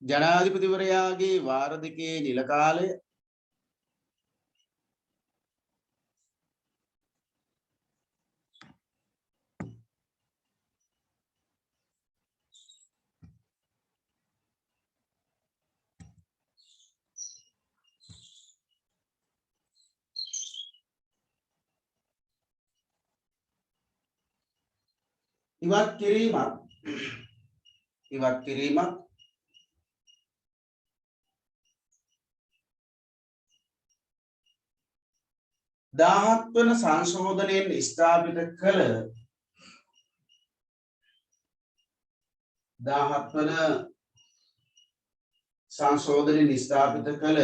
ජනාධිපතිවරයාගේ වාර දෙකේ නිල කාලය ඉවත් කිරීමත් 17 වන සංශෝධනයෙන් ස්ථාපිත කළ 17 වන සංශෝධනයෙන් ස්ථාපිත කළ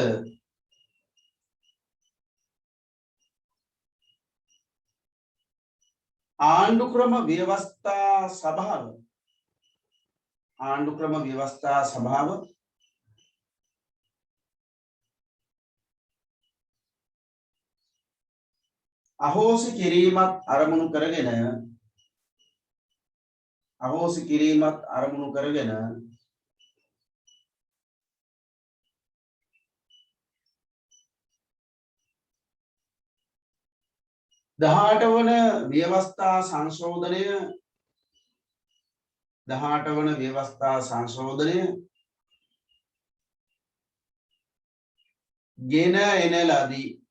ආණ්ඩුක්‍රම ව්‍යවස්ථා සභාව අහෝසි කිරීමත් අරමුණු කරගෙන දහඅට වන ව්‍යවස්ථා සංශෝධනය ගෙන එන ලදී.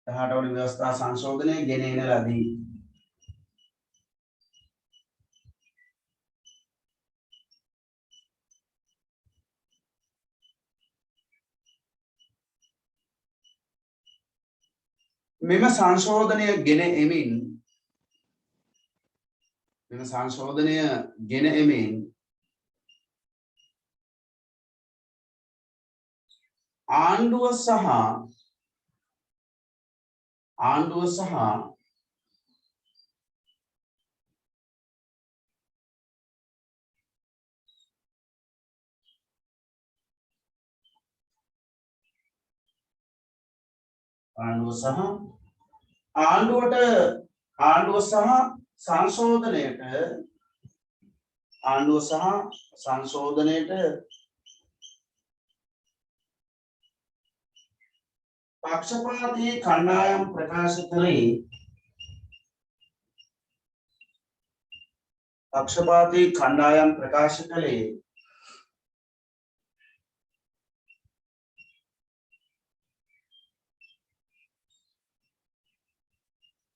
18 වන ව්‍යවස්ථා සංශෝධනය ගෙන එන ලදී. මෙම සංශෝධනය ගෙන එමින් ආණ්ඩුව සහ සංශෝධනයට පක්ෂපාතී කණ්ඩායම් ප්‍රකාශ කළේ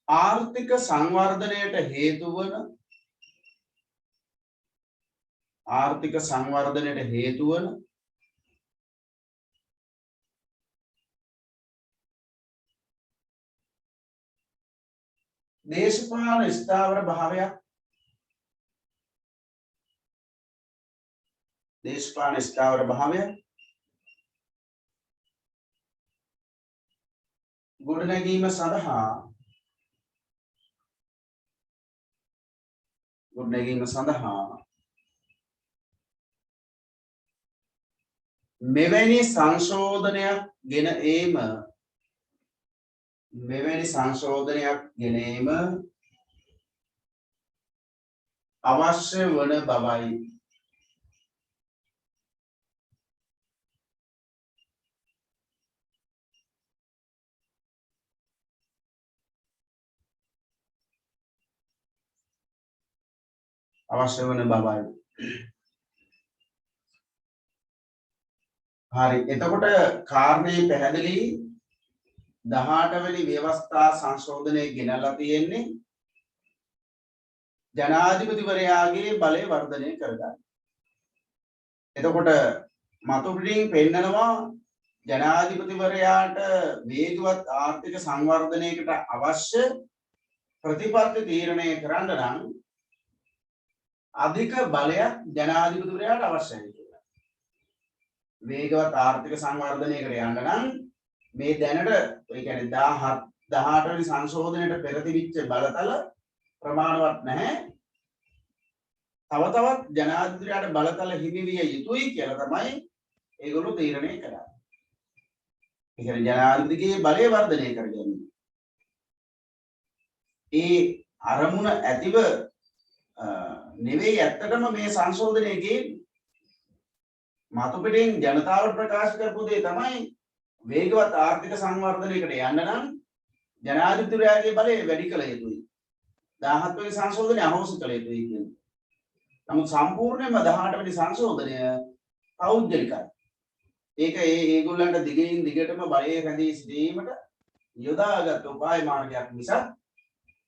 ආර්ථික සංවර්ධනයට හේතු වන දේශපාලන ස්ථාවර භාවයක් ගොඩනැගීම සඳහා මෙවැනි සංශෝධනයක් ගෙන ඒම අවශ්‍ය වන බවයි. හරි. එතකොට කාරණේ පැහැදිලි. 18 වෙනි ව්‍යවස්ථා සංශෝධනය ගෙනල්ලා තියෙන්නේ ජනාධිපතිවරයාගේ බලය වර්ධනය කරගන්න. එතකොට මතු පිටින් පෙන්නනවා ජනාධිපතිවරයාට වේගවත් ආර්ථික සංවර්ධනයකට අවශ්‍ය ප්‍රතිපත්ති තීරණය කරන්න නම් අධික බලයක් ජනාධිපතිවරයාට අවශ්‍යයි කියලා. වේගවත් ආර්ථික සංවර්ධනයකට යන්න නම් මේ දැනට ඒ කියන්නේ 18 වෙනි සංශෝධනයට පෙර තිබිච්ච බලතල ප්‍රමාණවත් නැහැ. තව තවත් ජනාධිපතිවරයාට බලතල හිමි විය යුතුයි කියලා තමයි ඒගොල්ලෝ තීරණය කරන්නේ. ඒ කියන්නේ ජනාධිපතිගේ බලය වර්ධනය කර ගැනීම. ඒ අරමුණ ඇතිව නෙවෙයි ඇත්තටම මේ සංශෝධනය ගේන්නේ. මතු පිටින් ජනතාවට ප්‍රකාශ කරපු දේ තමයි වේගවත් ආර්ථික සංවර්ධනයකට යන්න නම් ජනාධිපතිවරයාගේ බලය වැඩි කළ යුතුයි. 17 වෙනි සංශෝධනය අහෝසි කළ යුතුයි කියන්නේ. නමුත් සම්පූර්ණයෙන්ම 18 වෙනි සංශෝධනය පෞද්ගලිකයි. ඒක ඒගොල්ලන්ට දිගින් දිගටම බලය රැඳී සිටීමට යොදාගත් උපාය මාර්ගයක් මිසක්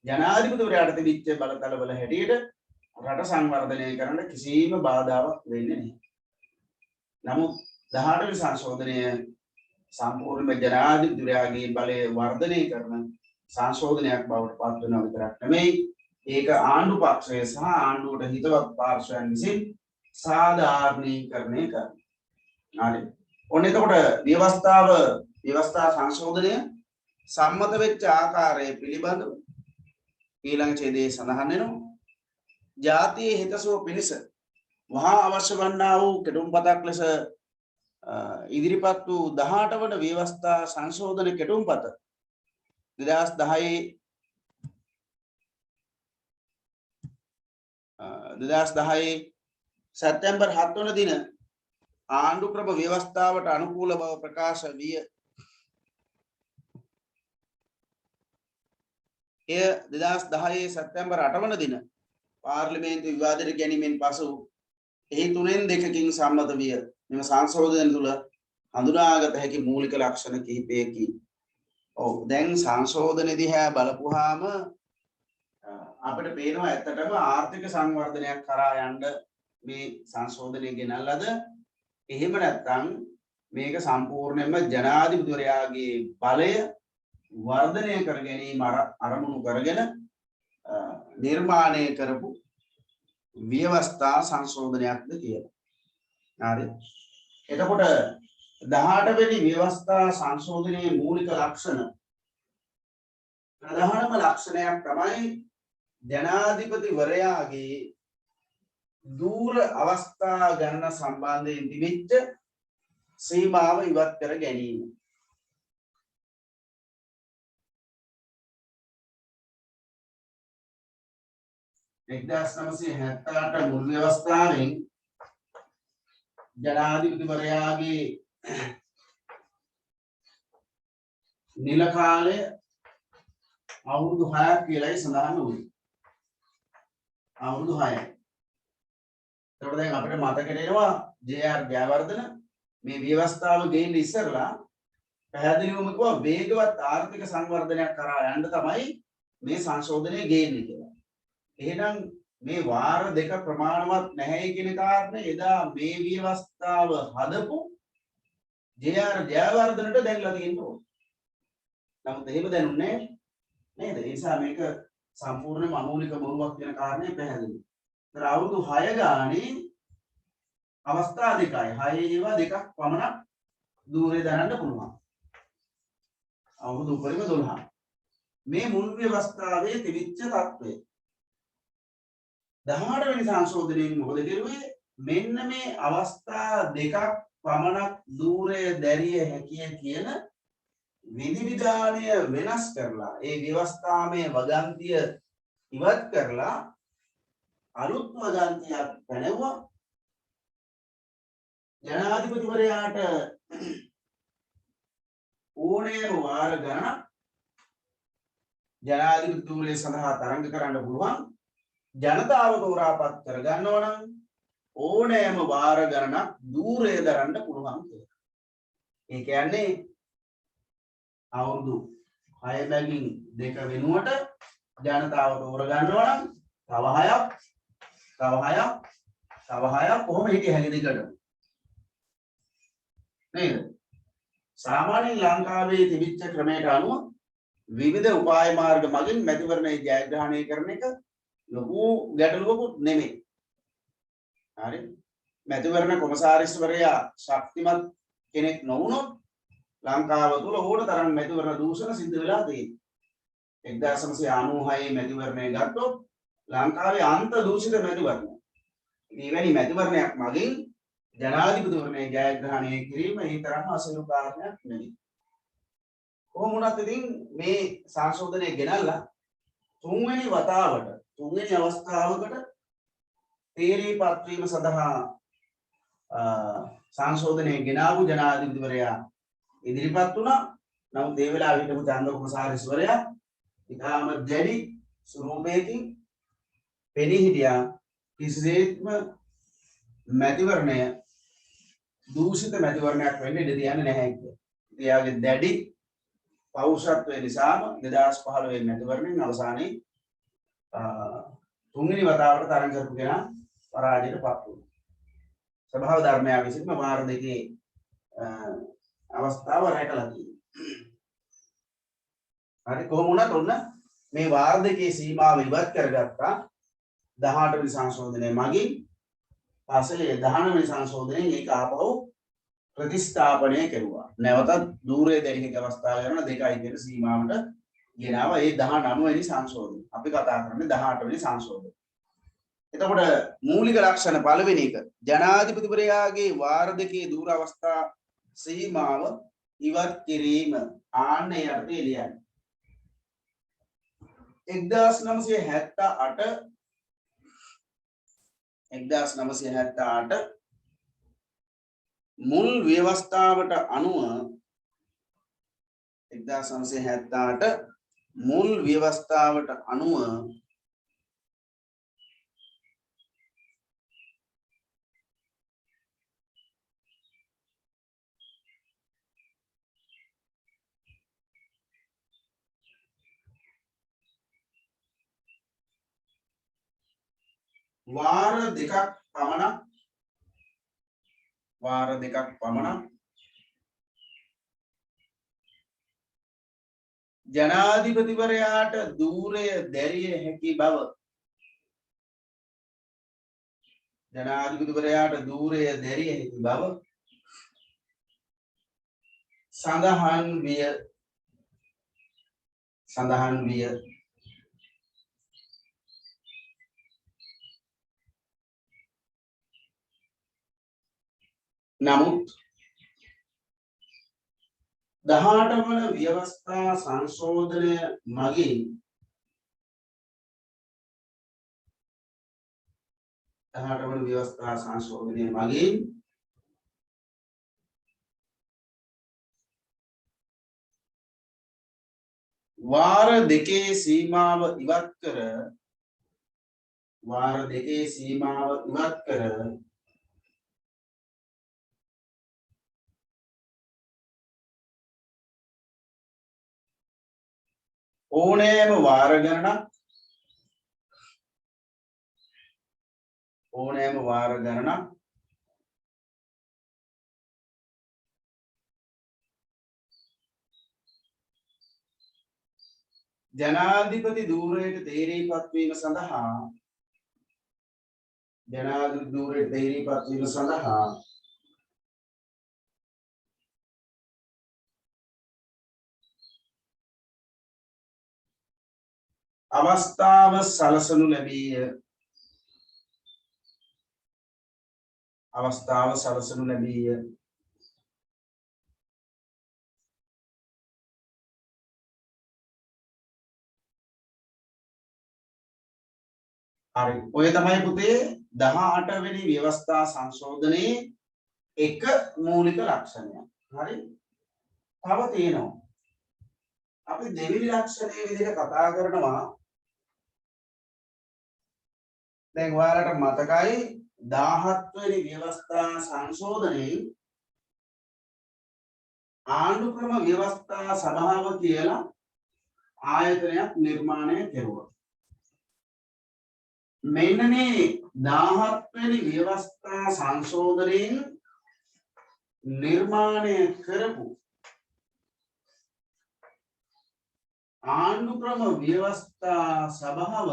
ජනාධිපතිවරයාට තිබිච්ච බලතලවල හැටියට රට සංවර්ධනය කරන්න කිසිම බාධාවක් වෙන්නේ නැහැ. නමුත් 18 වෙනි සංශෝධනය සම්පූර්ණයෙන්ම ජනාධිපතිවරයාගේ බලය වර්ධනය කරන සංශෝධනයක් බවට පත් වෙනවා විතරක් නෙමෙයි ඒක ආණ්ඩු පක්ෂය සහ ආණ්ඩුවට හිතවත් පාර්ශ්වයන් විසින් සාධාරණීකරණය කරනවා. හරි. ඔන්න එතකොට ව්‍යවස්ථා සංශෝධනය සම්මත වෙච්ච ආකාරය පිළිබඳව ඊළඟ ඡේදයේ සඳහන් වෙනවා. ජාතියේ හිතසුව පිණිස වහා අවශ්‍ය වන්නා වූ කෙටුම්පතක් ලෙස ඉදිරිපත් වූ 18 වන ව්‍යවස්ථා සංශෝධන කෙටුම්පත 2010 සැප්තැම්බර් 7 වන දින ආණ්ඩු ක්‍රම ව්‍යවස්ථාවට අනුකූල බව ප්‍රකාශ විය. එය 2010 සැප්තැම්බර් 8 වන දින පාර්ලිමේන්තු විවාදයට ගැනීමෙන් පසු එහි 3/2කින් සම්මත විය. මෙම සංශෝධනය තුළ හඳුනාගත හැකි මූලික ලක්ෂණ කිහිපයකි. ඔව් දැන් සංශෝධන දිහා බලපුවාම අපිට පේනවා ඇත්තටම ආර්ථික සංවර්ධනයක් කරා යන්න මේ සංශෝධනය ගෙනල්ලාද එහෙම නැත්නම් මේක සම්පූර්ණයෙන්ම ජනාධිපතිවරයාගේ බලය වර්ධනය කර ගැනීම අරමුණු කරගෙන නිර්මාණය කරපු ව්‍යවස්ථා සංශෝධනයක්ද කියලා. හරි. එතකොට 18 වෙනි ව්‍යවස්ථා සංශෝධනයේ මූලික ලක්ෂණ ප්‍රධානම ලක්ෂණයක් තමයි ජනාධිපතිවරයාගේ දූර අවස්ථා ගණන සම්බන්ධයෙන් තිබෙච්ච සීමාව ඉවත් කර ගැනීම. එක්දාස් 978 මුල් ව්‍යවස්ථාවෙන් ජනාධිපතිවරයාගේ නිල කාලය අවුරුදු 6ක් කියලායි සඳහන් වුනේ. අවුරුදු 6යි. ඒකට දැන් අපිට මතකෙට එනවා ජේ.ආර්. ජයවර්ධන මේ ව්‍යවස්ථාව ගේන්න ඉස්සරලා පැහැදිලිවම කිව්වා වේගවත් ආර්ථික සංවර්ධනයක් කරා යන්න තමයි මේ සංශෝධනය ගේන්නේ කියලා. එහෙනම් මේ වාර දෙක ප්‍රමාණවත් නැහැ කියන කාරණේ එදා මේ ව්‍යවස්ථාව හදපු ජේ.ආර්. ජයවර්ධනට දැන්ලා තියෙනවා. නමුත් එහෙම දැනුන්නේ නේද? ඒ නිසා මේක සම්පූර්ණයෙන්ම අමූලික බොරුවක් කියන කාරණේ පැහැදිලි. ඒතර අවුරුදු 6 ගානේ අවස්ථා දෙකයි. 6 ඒවා දෙකක් පමණක් දූරේ දරන්න පුළුවන්. අවුරුදු උපරිම 12. මේ මුල් ව්‍යවස්ථාවේ තිබිච්ච තත්ත්වය 18 වෙනි සංශෝධනයෙන් මොකද කරුවේ? මෙන්න මේ අවස්ථා දෙකක් පමණක් දූරය දැරිය හැකිය කියන විධිවිධානය වෙනස් කරලා ඒ ව්‍යවස්ථාමය වගන්තිය ඉවත් කරලා අලුත් වගන්තියක් පැනවුවා. ජනාධිපතිවරයාට ඕනෑම වාර ගණනක් ජනාධිපති ධූරය සඳහා තරඟ කරන්න පුළුවන්. ජනතාව තෝරාපත් කරගන්නවා නම් ඕනෑම වාර ගණනක් දූරය දරන්න පුළුවන් කියලා. ඒ කියන්නේ අවුරුදු 6 බැගින් 2 වෙනුවට ජනතාව තෝරගන්නවා නම් තව 6ක් කොහොම හිටිය හැකි දිගට නේද? සාමාන්‍යයෙන් ලංකාවේ තිබිච්ච ක්‍රමයට අනුව විවිධ උපාය මාර්ග මගින් මැතිවරණය ජයග්‍රහණය කරන එක ලොකු ගැටලුවකුත් නෙමෙයි. හරි. මැතිවරණ කොමසාරිස්වරයා ශක්තිමත් කෙනෙක් නොවුනොත් ලංකාව තුළ ඕන තරම් මැතිවරණ දූෂණ සිද්ධ වෙලා තියෙනවා. 1996 මැතිවරණය ගත්තොත් ලංකාවේ අන්ත දූෂිත මැතිවරණ. එවැනි මැතිවරණයක් මගින් ජනාධිපතිවරණය ජයග්‍රහණය කිරීම ඒ තරම් අසීරු කාරණයක් නෙවෙයි. කොහොම වුණත් ඉතින් මේ සංශෝධනය ගෙනල්ලා තුන්වෙනි වතාවට තුන්වෙනි අවස්ථාවකට තීරීපත් වීම සඳහා සංශෝධනයේ ගෙනාවු ජනාධිපතිවරයා ඉදිරිපත් වුණා. නමුත් ඒ වෙලාවේ හිටපු චන්ද්‍රකුමාරසිවරයා ඉතාම දැඩි ස්වරූපයකින් පෙනී හිටියා. කිසිසේත්ම මැතිවරණය දූෂිත මැතිවරණයක් වෙන්න ඉඩ තියන්නේ නැහැ කියලා. එයාගේ දැඩි පෞරුෂත්වය නිසාම 2015 මැතිවරණයෙන් අවසානයේ තුන්වෙනි වතාවට තරඟ කරපු කෙනා පරාජයටපත් වුණා. සභාව ධර්මය විසින්ම වාර දෙකේ අවස්ථාව රැකලා තියෙනවා. හරි කොහොම වුණත් ඔන්න මේ වාර දෙකේ සීමාව ඉවත් කරගත්තා 18 වෙනි සංශෝධනය මගින්. පස්සේ 19 වෙනි සංශෝධනයෙන් ඒක ආපහු ප්‍රතිස්ථාපනය කෙරුවා. නැවතත් ධූරයේ දැරිහි අවස්ථාව කරන 2යි කියන සීමාවට ගෙනාවා. ඒ 19 වෙනි සංශෝධනය. අපි කතා කරන්නේ 18 වෙනි සංශෝධනය. එතකොට මූලික ලක්ෂණ පළවෙනි එක ජනාධිපතිවරයාගේ වාර දෙකේ ධූර අවස්ථා සීමාව ඉවත් කිරීම. ආන්නේ යටතේ ලියන්නේ 1978 මුල් ව්‍යවස්ථාවට අනුව 1978 මුල් ව්‍යවස්ථාවට අනුව වාර දෙකක් පමණ ජනාධිපතිවරයාට ධූරය දැරිය හැකි බව සඳහන් විය. නමුත් 18 වන ව්‍යවස්ථා සංශෝධනය මගින් වාර දෙකේ සීමාව ඉවත් කර ඕනෑම වාර ගණනක් ජනාධිපති ධූරයට තේරීපත් වීම සඳහා අවස්ථාව සලසනු ලැබීය. හරි ඔය තමයි පුතේ 18 වෙනි ව්‍යවස්ථා සංශෝධනයේ එක මූලික ලක්ෂණය. හරි තව තියෙනවා. අපි දෙවෙනි ලක්ෂණයේ විදිහට කතා කරනවා. දැන් ඔයාලට මතකයි 17 වෙනි ව්‍යවස්ථා සංශෝධනයේ ආණ්ඩුක්‍රම ව්‍යවස්ථා සභාව කියලා ආයතනයක් නිර්මාණය කෙරුවා. මෙන්න මේ 17 වෙනි ව්‍යවස්ථා සංශෝධනයෙන් නිර්මාණය කරපු ආණ්ඩුක්‍රම ව්‍යවස්ථා සභාව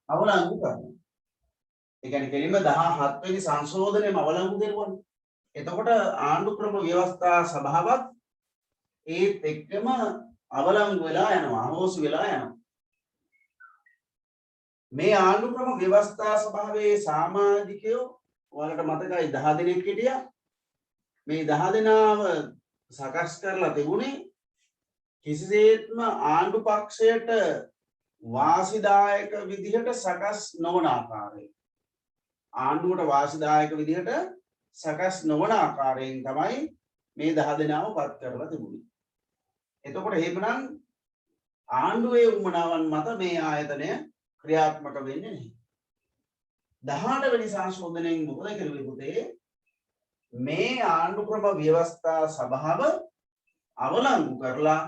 අවලංගු කරනවා. ඒ කියන්නේ කෙලින්ම 17 වෙනි සංශෝධනයම අවලංගු කරුවානේ. එතකොට ආණ්ඩුක්‍රම ව්‍යවස්ථා සභාවත් ඒත් එක්කම අවලංගු වෙලා යනවා, අහෝසි වෙලා යනවා. මේ ආණ්ඩුක්‍රම ව්‍යවස්ථා සභාවේ සමාජිකයෝ ඔයාලට මතකයි 10 දෙනෙක් හිටියා. මේ 10 දෙනාව සකස් කරලා තිබුණේ කිසිසේත්ම ආණ්ඩු පක්ෂයට වාසිදායක විදිහට සකස් නොවන ආකාරයෙන් ආණ්ඩුවට වාසිදායක විදිහට සකස් නොවන ආකාරයෙන් තමයි මේ 10 දෙනාව පත් කරලා තිබුණේ. එතකොට එහෙමනම් ආණ්ඩුවේ උමනාවන් මත මේ ආයතනය ක්‍රියාත්මක වෙන්නේ නැහැ. 18 වෙනි සංශෝධනයෙන් මොකද කරුවේ පුතේ? මේ ආණ්ඩු ක්‍රම ව්‍යවස්ථා සභාව අවලංගු කරලා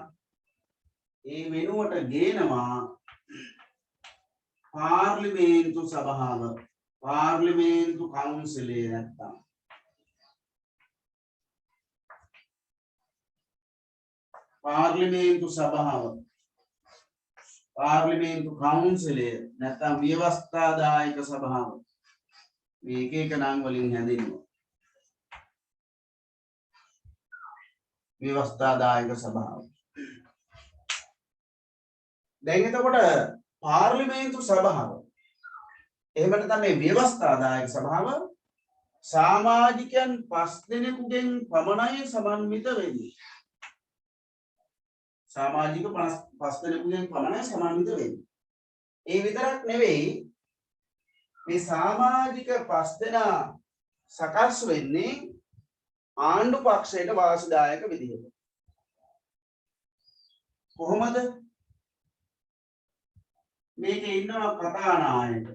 ඒ වෙනුවට ගේනවා පාර්ලිමේන්තු සභාව, පාර්ලිමේන්තු කවුන්සිලය නැත්තම් පාර්ලිමේන්තු සභාව, පාර්ලිමේන්තු කවුන්සිලය නැත්තම් ව්‍යවස්ථාදායක සභාව. මේ එක එක නම් වලින් හැදෙනවා. ව්‍යවස්ථාදායක සභාව. දැන් එතකොට පාර්ලිමේන්තු සභාව එහෙම නැත්නම් මේ ව්‍යවස්ථාදායක සභාව සමාජිකයන් 5 දෙනෙකුගෙන් පමණයි සමන්විත වෙන්නේ. සමාජික 5 දෙනෙකුගෙන් පමණයි සමන්විත වෙන්නේ. ඒ විතරක් නෙවෙයි මේ සමාජික 5 දෙනා සකස් වෙන්නේ ආණ්ඩු පක්ෂයට වාසිදායක විදිහට. කොහොමද? මේකේ ඉන්නවා කතානායක.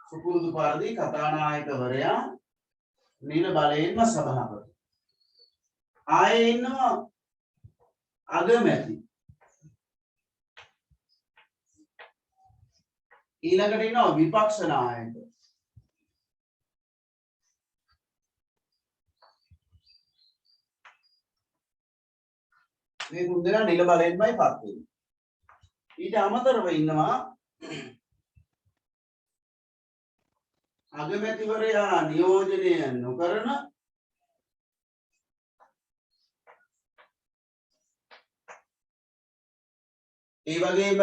සුපුරුදු පරිදි කතානායකවරයා නිල බලයෙන්ම සභාපති. ආයේ ඉන්නවා අගමැති. ඊළඟට ඉන්නවා විපක්ෂ නායක. මේ තුන් දෙනා නිල බලයෙන්මයි පත් වෙන්නේ. ඊට අමතරව ඉන්නවා අගමැතිවරයා නියෝජනය නොකරන ඒ වගේම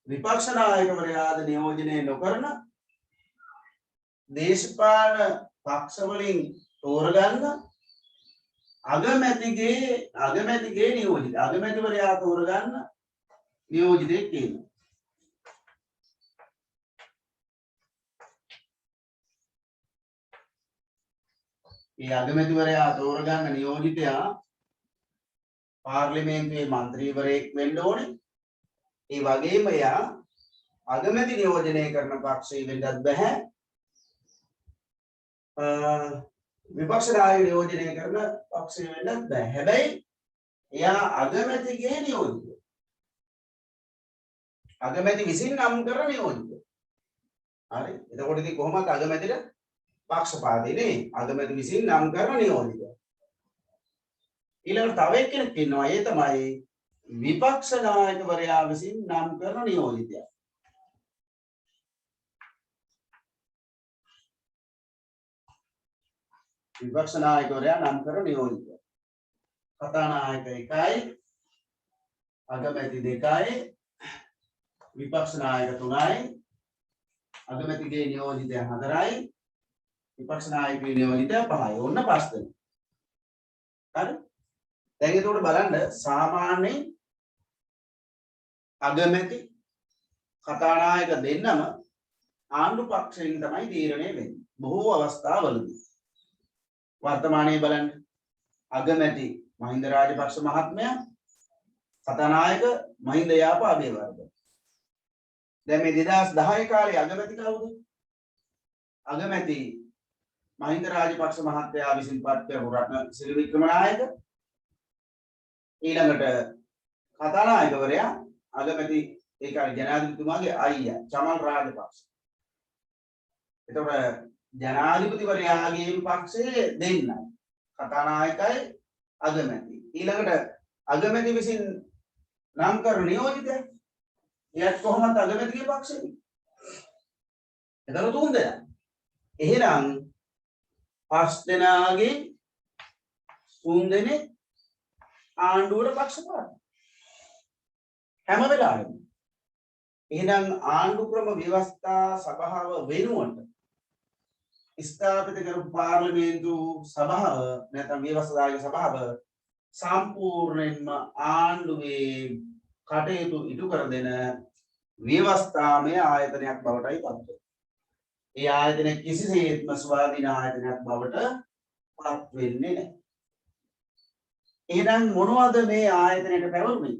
විපක්ෂ නායකවරයාද නියෝජනය නොකරන දේශපාලන පක්ෂ වලින් තෝරගන්න අගමැතිගේ නියෝජිත අගමැතිවරයා තෝරගන්න නියෝජිතයෙක් කියනවා. මේ අගමැතිවරයා තෝරගන්න නියෝජිතයා පාර්ලිමේන්තුවේ මන්ත්‍රීවරයෙක් වෙන්න ඕනේ. ඒ වගේම එයා අගමැති නියෝජනය කරන පක්ෂයේ වෙන්නත් බෑ. විපක්ෂ නායක නියෝජනය කරන පක්ෂයේ වෙන්නත් බෑ. හැබැයි එයා අගමැතිගේ නියෝජිතය. අගමැති විසින් නම් කරන නියෝජිතය. හරි. එතකොට ඉතින් කොහොමද අගමැතිට පක්ෂපාතී නේ? අගමැති විසින් නම් කරන නියෝජිතය. ඊළඟට තව එක්කෙනෙක් ඉන්නවා. ඒ තමයි විපක්ෂ නායකවරයා විසින් නම් කරන නියෝජිතය. විපක්ෂ නායකවරයා නම් කරන නියෝජිතය. කතානායක 1යි, අගමැති 2යි, විපක්ෂ නායක 3යි, අගමැතිගේ නියෝජිතය 4යි, විපක්ෂ නායකගේ නියෝජිතය 5යි. ඔන්න 5 දෙනෙක්. හරි? දැන් ඒකට බලන්න සාමාන්‍යයෙන් අගමැති කතානායක දෙන්නම ආණ්ඩු පක්ෂයෙන් තමයි තීරණය වෙන්නේ. බොහෝ අවස්ථාවලදී වර්තමානයේ බලන්න අගමැති මහින්ද රාජපක්ෂ මහත්මයා, කතානායක මහින්ද යාපා අබේවර්ධන. දැන් මේ 2010 කාලේ අගමැති කවුද? අගමැති මහින්ද රාජපක්ෂ මහත්තයා විසින් පත් කරපු රත්න සිරි වික්‍රමනායක. ඊළඟට කතානායකවරයා අගමැති ඒ කාලේ ජනාධිපතිතුමාගේ අයියා චමල් රාජපක්ෂ. එතකොට ජනාධිපතිවරයාගේ පක්ෂයේ දෙන්නයි. කතානායකයි අගමැති. ඊළඟට අගමැති විසින් නම් කරන නියෝජිතය. එයත් කොහොමද අගමැතිගේ පක්ෂේ? එතකොට තුන් දෙනා. එහෙනම් 5 දෙනාගේ 3 දෙනෙක් ආණ්ඩුවට පක්ෂපාතී. හැම වෙලාවෙම. එහෙනම් ආණ්ඩු ක්‍රම ව්‍යවස්ථා සභාව වෙනුවට ස්ථාපිත කරපු පාර්ලිමේන්තු සභාව නැත්නම් ව්‍යවස්ථාදායක සභාව සම්පූර්ණයෙන්ම ආණ්ඩුවේ කටයුතු ඉටු කර දෙන ව්‍යවස්ථාමය ආයතනයක් බවටයි පත් වෙන්නේ. ඒ ආයතනය කිසිසේත්ම ස්වාධීන ආයතනයක් බවට පත් වෙන්නේ නැහැ. එහෙනම් මොනවද මේ ආයතනයට පැවරුනේ?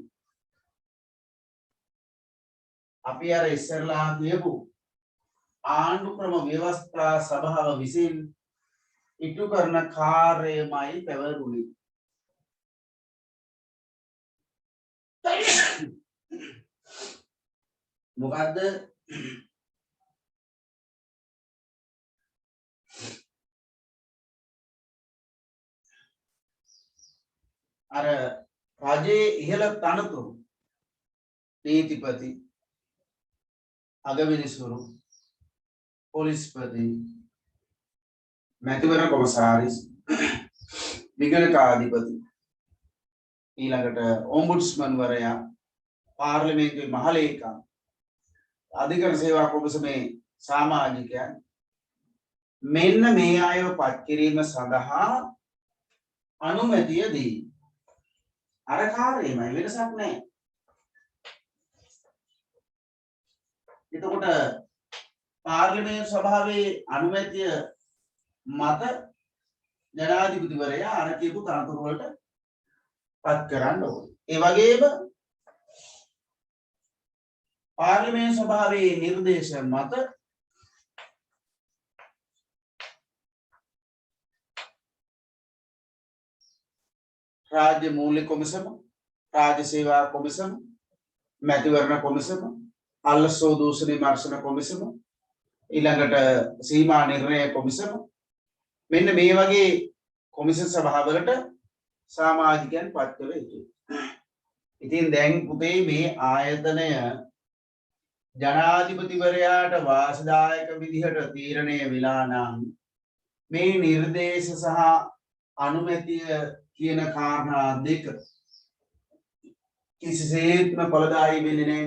අපි අර ඉස්සරලා කියපු ආණ්ඩු ක්‍රම ව්‍යවස්ථා සභාව විසින් ඉටු කරන කාර්යමයි පැවරුනේ. මොකද්ද? අර රජයේ ඉහළ තනතුරු නීතිපති, අගවිනිසුරු, පොලිස්පති, මැතිවරණ කොමසාරිස්, විගණකාධිපති, ඊළඟට ඔම්බුඩ්ස්මන් වරයා, පාර්ලිමේන්තුවේ මහලේකම්, අධිකරණ සේවා කොමිසමේ සමාජිකයන් මෙන්න මේ අයව පත් කිරීම සඳහා අනුමැතිය දී. අර කාර්යමයි වෙනසක් නැහැ. එතකොට පාර්ලිමේන්තු සභාවේ අනුමැතිය මත ජනාධිපතිවරයා අර කියපු තනතුරු වලට පත් කරන්න ඕනේ. ඒ වගේම පාර්ලිමේන්තු සභාවේ නිර්දේශ මත රාජ්‍ය මූල්‍ය කොමිසම, රාජ්‍ය සේවා කොමිසම, මැතිවරණ කොමිසම, අල්ලසෝ දූෂණ විමර්ශන කොමිසම, ඊළඟට සීමා නිර්ණය කොමිසම මෙන්න මේ වගේ කොමිසම් සභාවලට සමාජිකයන් පත් කළ යුතුයි. ඉතින් දැන් පුතේ මේ ආයතනය ජනාධිපතිවරයාට වාසිදායක විදිහට තීරණය වෙලා නම් මේ නිර්දේශ සහ අනුමැතිය කියන කාරණා දෙක කිසිසේත්ම ඵලදායී වෙන්නේ නැහැ.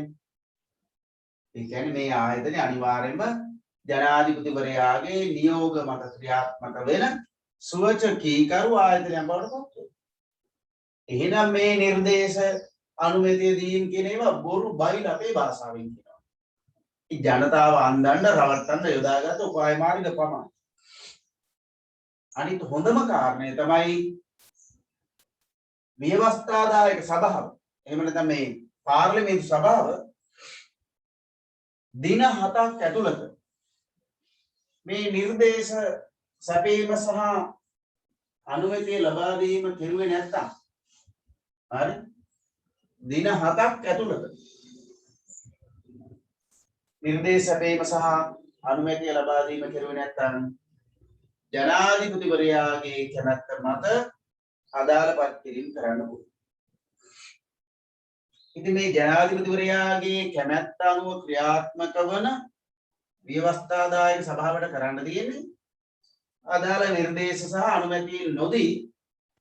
ඒ කියන්නේ මේ ආයතනය අනිවාර්යයෙන්ම ජනාධිපතිවරයාගේ නියෝග මත ක්‍රියාත්මක වෙන සුවච කීකරු ආයතනයක් බවට පත් වෙනවා. එහෙනම් මේ නිර්දේශ අනුමැතිය දීම කියන ඒවා බොරු බයිල අපේ භාෂාවෙන් කියනවා. ඒ ජනතාව අන්දන්න රවට්ටන්න යොදාගත්ත උපාය මාර්ග පමණයි. අනිත් හොඳම කාරණය තමයි ව්‍යවස්ථාදායක සභාව. එහෙම නැත්නම් මේ පාර්ලිමේන්තු සභාව දින 7ක් ඇතුළත මේ නිර්දේශ සැපීම සහ අනුමැතිය ලබා දීම කෙරුවේ නැත්නම් හරි දින 7ක් ඇතුළත නිර්දේශ සැපීම සහ අනුමැතිය ලබා දීම කෙරුවේ නැත්නම් ජනාධිපතිවරයාගේ කැමැත්ත මත අදාළ පත් කිරීම කරන්න ඕනේ. ඉතින් මේ ජනාධිපතිවරයාගේ කැමැත්ත අනුව ක්‍රියාත්මක වන ව්‍යවස්ථාදායක සභාවට කරන්න තියෙන්නේ අදාළ නිර්දේශ සහ අනුමැතිය නොදී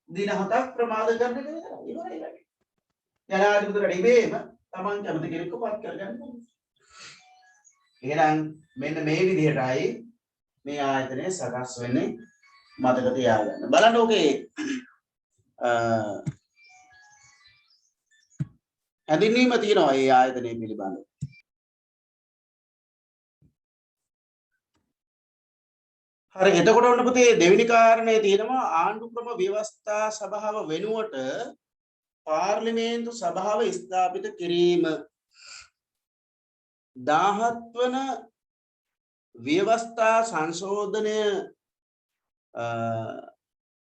දින 7ක් ප්‍රමාද කරන එක විතරයි. ඉවරයි. ජනාධිපතිවරයා ඉබේම Taman කැමති කෙනෙක්ව පත් කරගන්න ඕනේ. එහෙනම් මෙන්න මේ විදිහටයි මේ ආයතනය සකස් වෙන්නේ මතක තියාගන්න. බලන්න ඕකේ හැඳින්වීම තියෙනවා මේ ආයතනය පිළිබඳව. හරි එතකොට ඔන්න පුතේ දෙවෙනි කාරණේ තියෙනවා ආණ්ඩු ක්‍රම ව්‍යවස්ථා සභාව වෙනුවට පාර්ලිමේන්තු සභාව ස්ථාපිත කිරීම 17 වන ව්‍යවස්ථා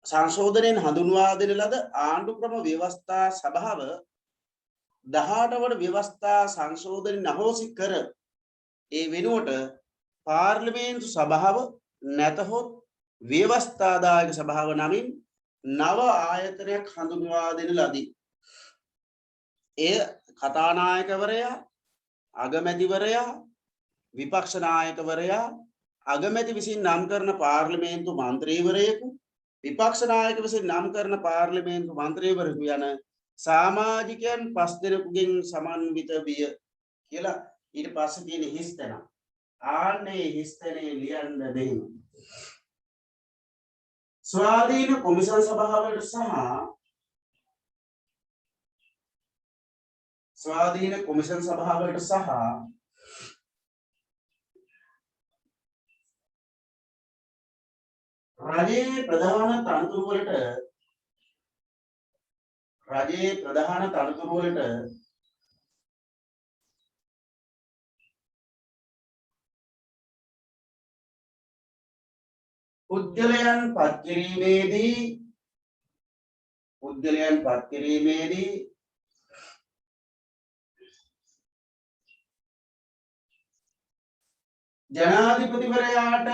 සංශෝධනයෙන් හඳුන්වා දෙන ලද ආණ්ඩු ක්‍රම ව්‍යවස්ථා සභාව 18 වන ව්‍යවස්ථා සංශෝධනයෙන් අහෝසි කර ඒ වෙනුවට පාර්ලිමේන්තු සභාව නැතහොත් ව්‍යවස්ථාදායක සභාව නමින් නව ආයතනයක් හඳුන්වා දෙන ලදී. එය කතානායකවරයා, අගමැතිවරයා, විපක්ෂ නායකවරයා, අගමැති විසින් නම් කරන පාර්ලිමේන්තු මන්ත්‍රීවරයෙකු, විපක්ෂ නායක විසින් නම් කරන පාර්ලිමේන්තු මන්ත්‍රීවරයෙකු යන සමාජිකයන් 5 දෙනෙකුගෙන් සමන්විත විය කියලා ඊට පස්සේ තියෙන හිස්තැන. ආන්නේ හිස්තැනේ ලියන්න දෙන්න. ස්වාධීන කොමිසම් සභාවලට සහ ස්වාධීන කොමිෂන් සභාවලට සහ රජයේ ප්‍රධාන තනතුරු වලට පුද්ගලයන් පත් කිරීමේදී ජනාධිපතිවරයාට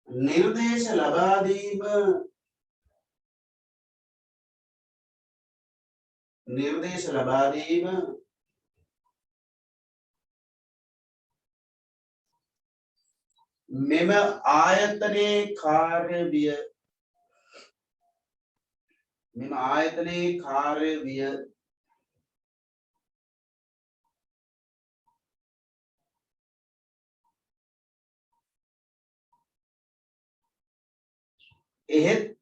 නිර්දේශ ලබා දීම මෙම ආයතනයේ කාර්ය විය එහෙත්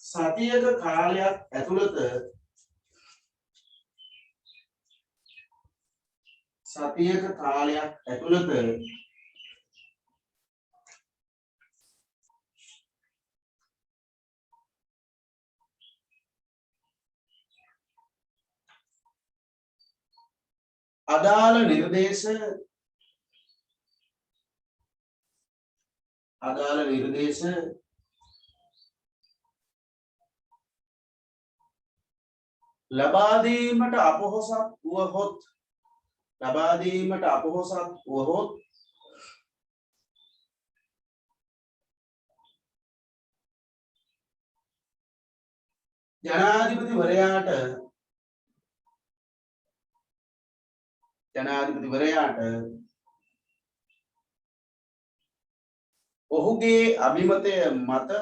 සතියක කාලයක් ඇතුළත අදාළ නිර්දේශ ලබා දීමට අපොහොසත් වුවහොත් ජනාධිපතිවරයාට ඔහුගේ අභිමතය මත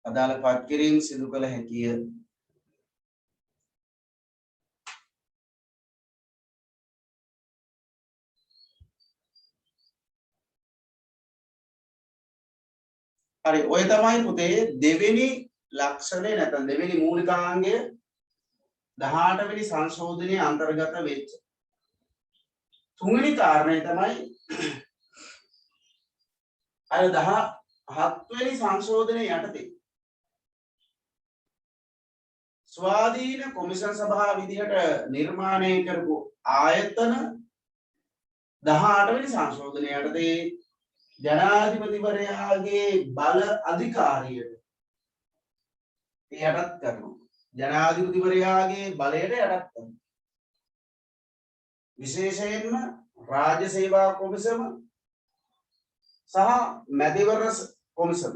අදාළ පත්කිරීම් සිදු කළ හැකිය. හරි ඔය තමයි පුතේ දෙවෙනි ලක්ෂණය නැත්නම් දෙවෙනි මූලිකාංගය 18 වෙනි සංශෝධනයේ අන්තර්ගත වෙච්ච තුන්වෙනි කාරණය තමයි අර 17 වෙනි සංශෝධනයේ යටතේ ස්වාධීන කොමිෂන් සභාව විදිහට නිර්මාණය කරපු ආයතන 18 වෙනි සංශෝධනයේ යටතේ ජනාධිපතිවරයාගේ බල අධිකාරියට යටත් කරනවා. ජනාධිපතිවරයාගේ බලයට යටත් කරනවා. විශේෂයෙන්ම රාජ්‍ය සේවා කොමිසම සහ මැතිවරණ කොමිසම.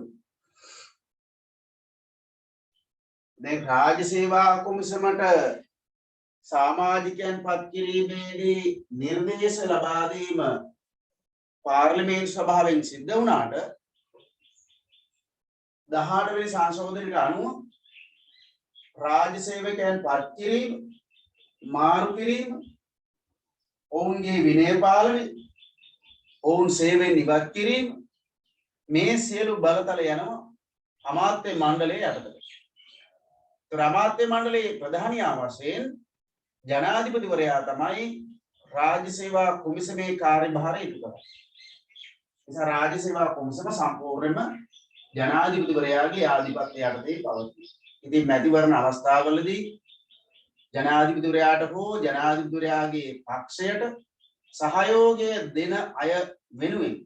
දැන් රාජ්‍ය සේවා කොමිසමට සමාජිකයන් පත් කිරීමේදී නිර්දේශ ලබා දීම පාර්ලිමේන්තු සභාවෙන් සිද්ධ වුණාට 18 වෙනි සංශෝධනයට අනුව රාජ්‍ය සේවකයන් පත් කිරීම, මාරු කිරීම, ඔවුන්ගේ විනය පාලනය, ඔවුන් සේවයෙන් ඉවත් කිරීම මේ සියලු බලතල යනවා අමාත්‍ය මණ්ඩලයේ යටතට. ඒතර අමාත්‍ය මණ්ඩලයේ ප්‍රධානියා වශයෙන් ජනාධිපතිවරයා තමයි රාජ්‍ය සේවා කොමිසමේ කාර්යභාරය ඉටු කරන්නේ. නිසා රාජ්‍ය සේවා කොමිසම සම්පූර්ණයෙන්ම ජනාධිපතිවරයාගේ ආධිපත්‍ය යටතේ පවතී. ඉතින් මැතිවරණ අවස්ථාවවලදී ජනාධිපතිවරයාට හෝ ජනාධිපතිවරයාගේ පක්ෂයට සහයෝගය දෙන අය වෙනුවෙන්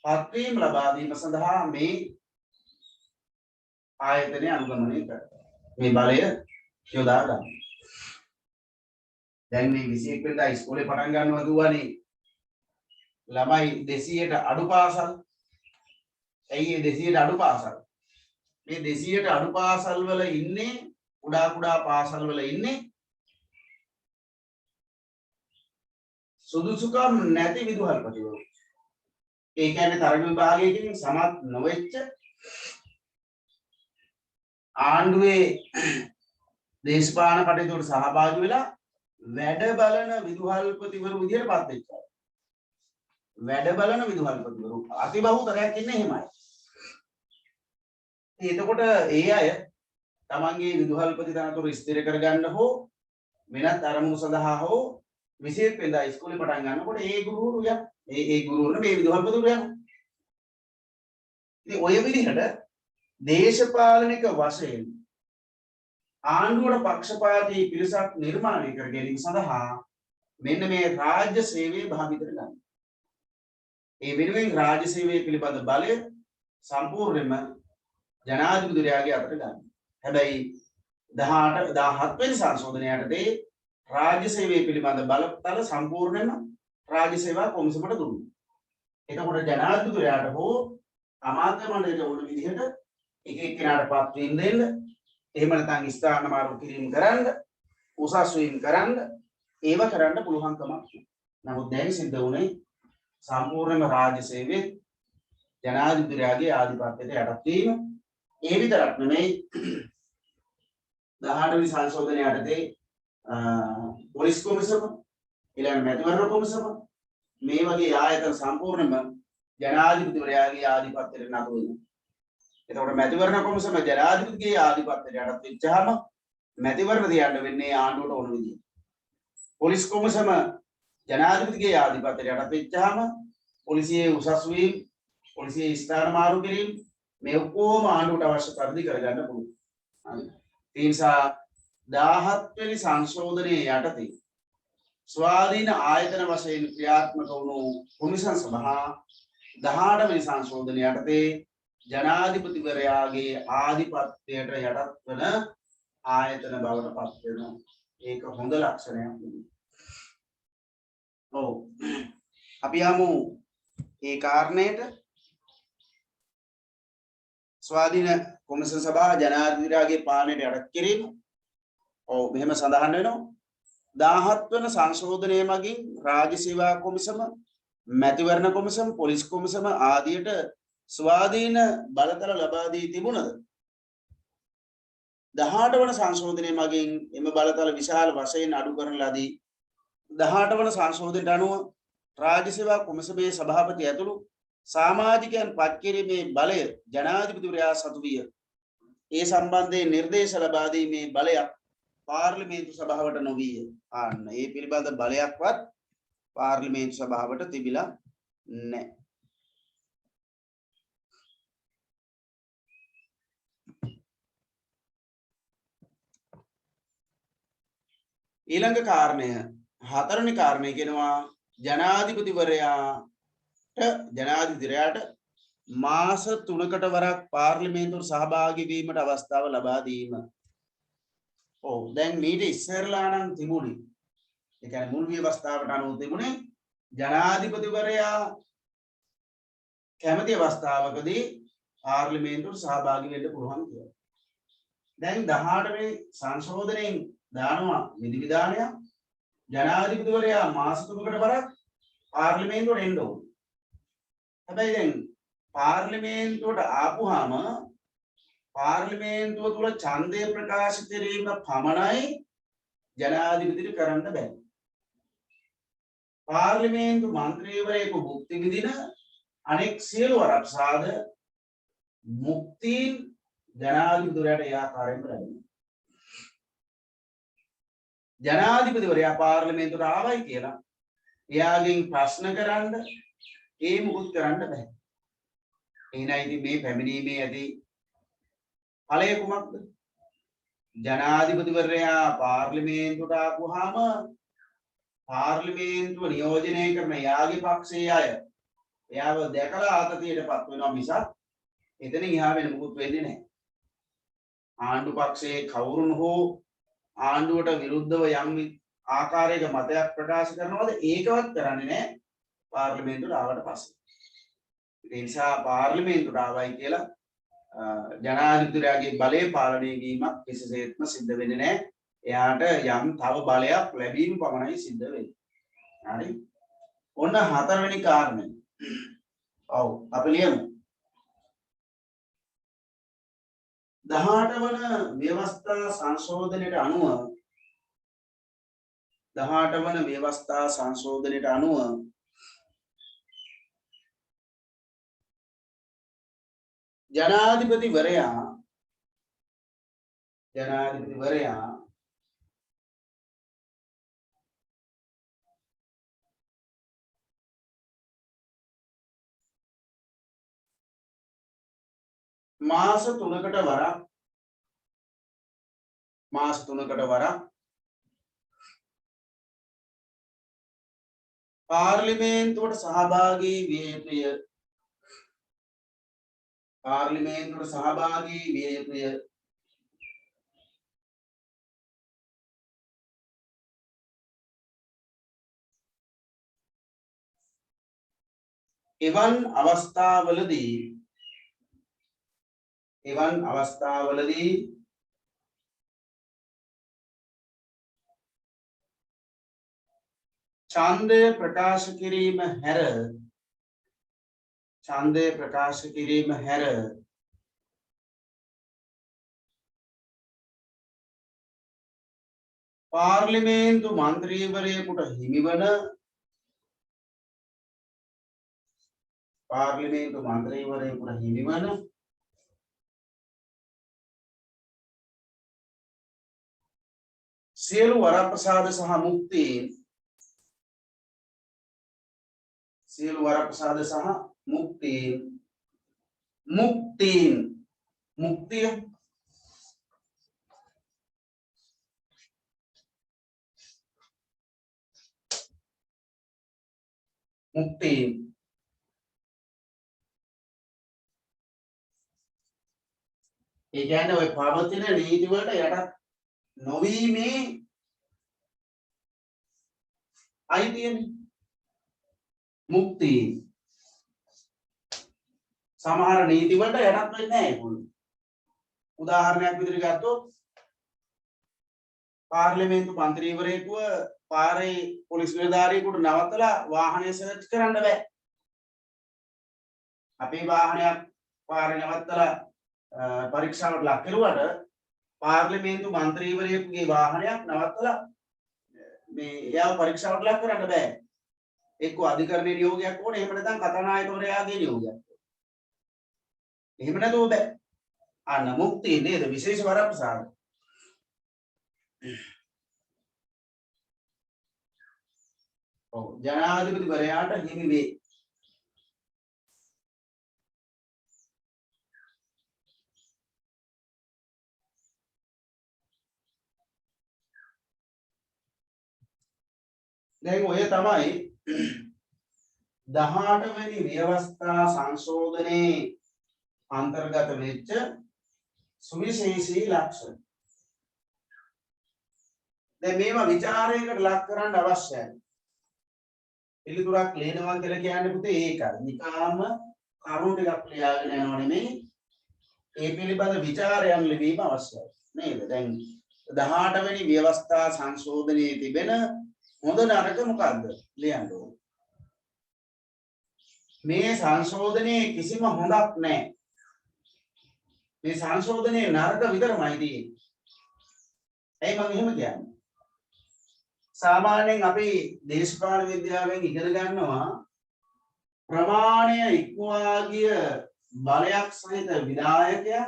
පත්වීම් ලබා දීම සඳහා මේ ආයතනය අනුගමනය කරනවා. මේ බලය යොදා ගන්න. දැන් මේ 21 වෙනිදා ඉස්කෝලේ පටන් ගන්නවා දුවනේ ළමයි 200ට අඩු පාසල් ඇයි මේ 200ට අඩු පාසල්? මේ 200ට අඩු පාසල් වල ඉන්නේ කුඩා පාසල් වල ඉන්නේ සුදුසුකම් නැති විදුහල්පතිවරු. ඒ කියන්නේ තරග විභාගයකින් සමත් නොවෙච්ච ආණ්ඩුවේ දේශපාලන කටයුතු වලට සහභාගී වෙලා වැඩ බලන විදුහල්පතිවරු විදියට පත් වෙච්චා. වැඩ බලන විදුහල්පතිවරු අතිබහුතරයක් ඉන්නේ එහෙමයි. එතකොට ඒ අය තමන්ගේ විදුහල්පති තනතුර ස්ථිර කරගන්න හෝ වෙනත් අරමුණු සඳහා හෝ විශේෂ වෙනදා ඉස්කෝලේ පටන් ගන්නකොට ඒ ගුරුවරු ඒ ගුරුවරුන් මේ විදුහල්පතිවරු යනවා. ඉතින් ඔය විදිහට දේශපාලනික වශයෙන් ආණ්ඩුවට පක්ෂපාතී පිරිසක් නිර්මාණය කර ගැනීම සඳහා මෙන්න මේ රාජ්‍ය සේවය භාවිත කරගන්න. ඒ වෙනුවෙන් රාජ්‍ය සේවය පිළිබඳ බලය සම්පූර්ණයෙන්ම ජනාධිපතිවරයාගේ අතට ගන්න. හැබැයි 17 වෙනි සංශෝධනය යටතේ රාජ්‍ය සේවය පිළිබඳ බලතල සම්පූර්ණයෙන්ම රාජ්‍ය සේවා කොමිසමට දුන්නා. එතකොට ජනාධිපතිවරයාට හෝ අමාත්‍ය මණ්ඩලයට ඕන විදිහට එක එක්කෙනාට පත් වීම දෙන්න, එහෙම නැත්නම් ස්ථාන මාරු කිරීම කරන්න, උසස් වීම කරන්න, ඒව කරන්න පුළුවන්කමක් තියෙනවා. නමුත් දැන් සිද්ධ වුණේ සම්පූර්ණයෙන්ම රාජ්‍ය සේවයේ ජනාධිපතිවරයාගේ ආධිපත්‍යයට යටත් වීම. ඒ විතරක් නෙමෙයි 18 වෙනි සංශෝධනය යටතේ පොලිස් කොමිසම, ඊළඟ මැතිවරණ කොමිසම මේ වගේ ආයතන සම්පූර්ණයෙන්ම ජනාධිපතිවරයාගේ ආධිපත්‍යයට නතු වෙනවා. එතකොට මැතිවරණ කොමිසම ජනාධිපතිගේ ආධිපත්‍යයට යටත් වෙච්චාම මැතිවරණ තියන්න වෙන්නේ ආණ්ඩුවට ඕන විදියට. පොලිස් කොමිසම ජනාධිපතිගේ ආධිපත්‍යයට යටත් වෙච්චාම පොලිසියේ උසස් වීම, පොලිසියේ ස්ථාන මාරු කිරීම මේ ඔක්කොම ආණ්ඩුවට අවශ්‍ය පරිදි කරගන්න පුළුවන්. හරි. ඒ නිසා 17 වෙනි සංශෝධනයේ යටතේ ස්වාධීන ආයතන වශයෙන් ක්‍රියාත්මක වුණු කොමිසම් සභා 18 වෙනි සංශෝධනය යටතේ ජනාධිපතිවරයාගේ ආධිපත්‍යයට යටත් වන ආයතන බවට පත් වෙනවා. ඒක හොඳ ලක්ෂණයක් නෙවෙයි. ඔව්. අපි යමු ඒ කාරණයට. ස්වාධීන කොමිසම් සභාව ජනාධිපතිවරයාගේ පාලනයට යටත් කිරීම. ඔව් මෙහෙම සඳහන් වෙනවා. 17 වන සංශෝධනය මගින් රාජ්‍ය සේවා කොමිසම, මැතිවරණ කොමිසම, පොලිස් කොමිසම ආදියට ස්වාධීන බලතල ලබා දී තිබුණද 18 වන සංශෝධනය මගින් එම බලතල විශාල වශයෙන් අඩු කරන ලදී. 18 වන සංශෝධනයට අනුව රාජ්‍ය සේවා කොමිසමේ සභාපති ඇතුළු සමාජිකයන් පත් කිරීමේ බලය ජනාධිපතිවරයා සතු විය. ඒ සම්බන්ධයෙන් නිර්දේශ ලබා දීමේ බලයක් පාර්ලිමේන්තු සභාවට නොවිය. අන්න ඒ පිළිබඳ බලයක්වත් පාර්ලිමේන්තු සභාවට තිබිලා නැහැ. ඊළඟ කාරණය, හතරවෙනි කාරණය කියනවා ජනාධිපතිවරයාට මාස 3කට වරක් පාර්ලිමේන්තුවට සහභාගී වීමට අවස්ථාව ලබා දීම. ඔව් දැන් මීට ඉස්සරලා නම් තිබුණේ, ඒ කියන්නේ මුල් ව්‍යවස්ථාවට අනුව තිබුණේ ජනාධිපතිවරයා කැමති අවස්ථාවකදී පාර්ලිමේන්තුවට සහභාගී වෙන්න පුළුවන් කියලා. දැන් 18 වෙනි සංශෝධනයෙන් දානවා විධිවිධානය ජනාධිපතිවරයා මාස 3කට වරක් පාර්ලිමේන්තුවට එන්න ඕන. හැබැයි දැන් පාර්ලිමේන්තුවට ආපුහම පාර්ලිමේන්තුව තුල ඡන්දය ප්‍රකාශ කිරීම පමණයි ජනාධිපතිට කරන්න බෑ. පාර්ලිමේන්තු මන්ත්‍රීවරයෙකු භුක්ති විඳින අනෙක් සියලු වරප්‍රසාද මුක්තීන් ජනාධිපතිවරයාට ඒ ආකාරයෙන්ම ලැබෙනවා. ජනාධිපතිවරයා පාර්ලිමේන්තුවට ආවයි කියලා එයාගෙන් ප්‍රශ්න කරන්න ඒ මුකුත් කරන්න බෑ. එහෙනම් ඉතින් මේ පැමිණීමේ ඇති ඵලය කුමක්ද? ජනාධිපතිවරයා පාර්ලිමේන්තුවට ආපුවාම පාර්ලිමේන්තුව නියෝජනය කරන එයාගේ පක්ෂයේ අය එයාව දැකලා ආතතියටපත් වෙනවා මිසක් එතනින් එහා වෙන මුකුත් වෙන්නේ නැහැ. ආණ්ඩු පක්ෂයේ කවුරුන් හෝ ආණ්ඩුවට විරුද්ධව යම් ආකාරයක මතයක් ප්‍රකාශ කරනවද ඒකවත් කරන්නේ නැහැ පාර්ලිමේන්තුවට ආවට පස්සේ. ඒ නිසා පාර්ලිමේන්තුවට ආවයි කියලා ජනාධිපතිතුමාගේ බලය පාලනය වීමක් කිසිසේත්ම සිද්ධ වෙන්නේ නැහැ. එයාට යම් තව බලයක් ලැබීම පමණයි සිද්ධ වෙන්නේ. හරි. ඔන්න හතරවෙනි කාරණය. ඔව් අපි ලියමු. 18 වන ව්‍යවස්ථා සංශෝධනයට අනුව 18 වන ව්‍යවස්ථා සංශෝධනයට අනුව ජනාධිපතිවරයා මාස 3කට වරක් පාර්ලිමේන්තුවට සහභාගී විය යුතුය. එවන් අවස්ථාවලදී ඡන්දය ප්‍රකාශ කිරීම හැර පාර්ලිමේන්තු මන්ත්‍රීවරයෙකුට හිමිවන සියලු වරප්‍රසාද සහ මුක්තීන් ඒ කියන්නේ ඔය පවතින නීති වලට යටත් නොවීමේ අයිතියනේ මුක්තිය. සමහර නීති වලට යටත් වෙන්නේ නැහැ ඒගොල්ලෝ. උදාහරණයක් විදිහට ගත්තොත් පාර්ලිමේන්තු මන්ත්‍රීවරයෙකුව පාරේ පොලිස් නිලධාරියෙකුට නවත්තලා වාහනය සර්ච් කරන්න බෑ. අපේ වාහනයක් පාරේ නවත්තලා පරීක්ෂාවට ලක් කරුවට පාර්ලිමේන්තු මන්ත්‍රීවරයෙකුගේ වාහනයක් නවත්තලා මේ එයාව පරීක්ෂාවට ලක් කරන්න බෑ. එක්ක අධිකරණයේ නියෝගයක් ඕනේ, එහෙම නැත්නම් කතානායකවරයාගේ නියෝගයක්. එහෙම නැතුව බෑ. අන්න මුක්තිය නේද විශේෂ වරප්‍රසාද. ඔව් ජනාධිපතිවරයාට හිමි වේ. දැන් ඔය තමයි 18 වෙනි ව්‍යවස්ථා සංශෝධනයේ අන්තර්ගත වෙච්ච සුවිශේෂී ලක්ෂණ. දැන් මේවා ਵਿਚාරයකට ලක් කරන්න අවශ්‍යයි. පිළිතුරක් ලියනවා කියලා කියන්නේ පුතේ ඒකයි. නිකාම කරුණු ටිකක් ලියාගෙන යනව නෙමෙයි. ඒ පිළිබඳ ਵਿਚාරයන් ලිවීම අවශ්‍යයි. නේද? දැන් 18 වෙනි ව්‍යවස්ථා සංශෝධනයේ තිබෙන හොඳ නරක මොකද්ද ලියන්න ඕන. මේ සංශෝධනයේ කිසිම හොඳක් නැහැ. මේ සංශෝධනයේ නරක විතරමයි තියෙන්නේ. ඇයි මම එහෙම කියන්නේ? සාමාන්‍යයෙන් අපි දේශපාලන විද්‍යාවෙන් ඉගෙන ගන්නවා ප්‍රමාණය ඉක්මවා ගිය බලයක් සහිත විධායකයා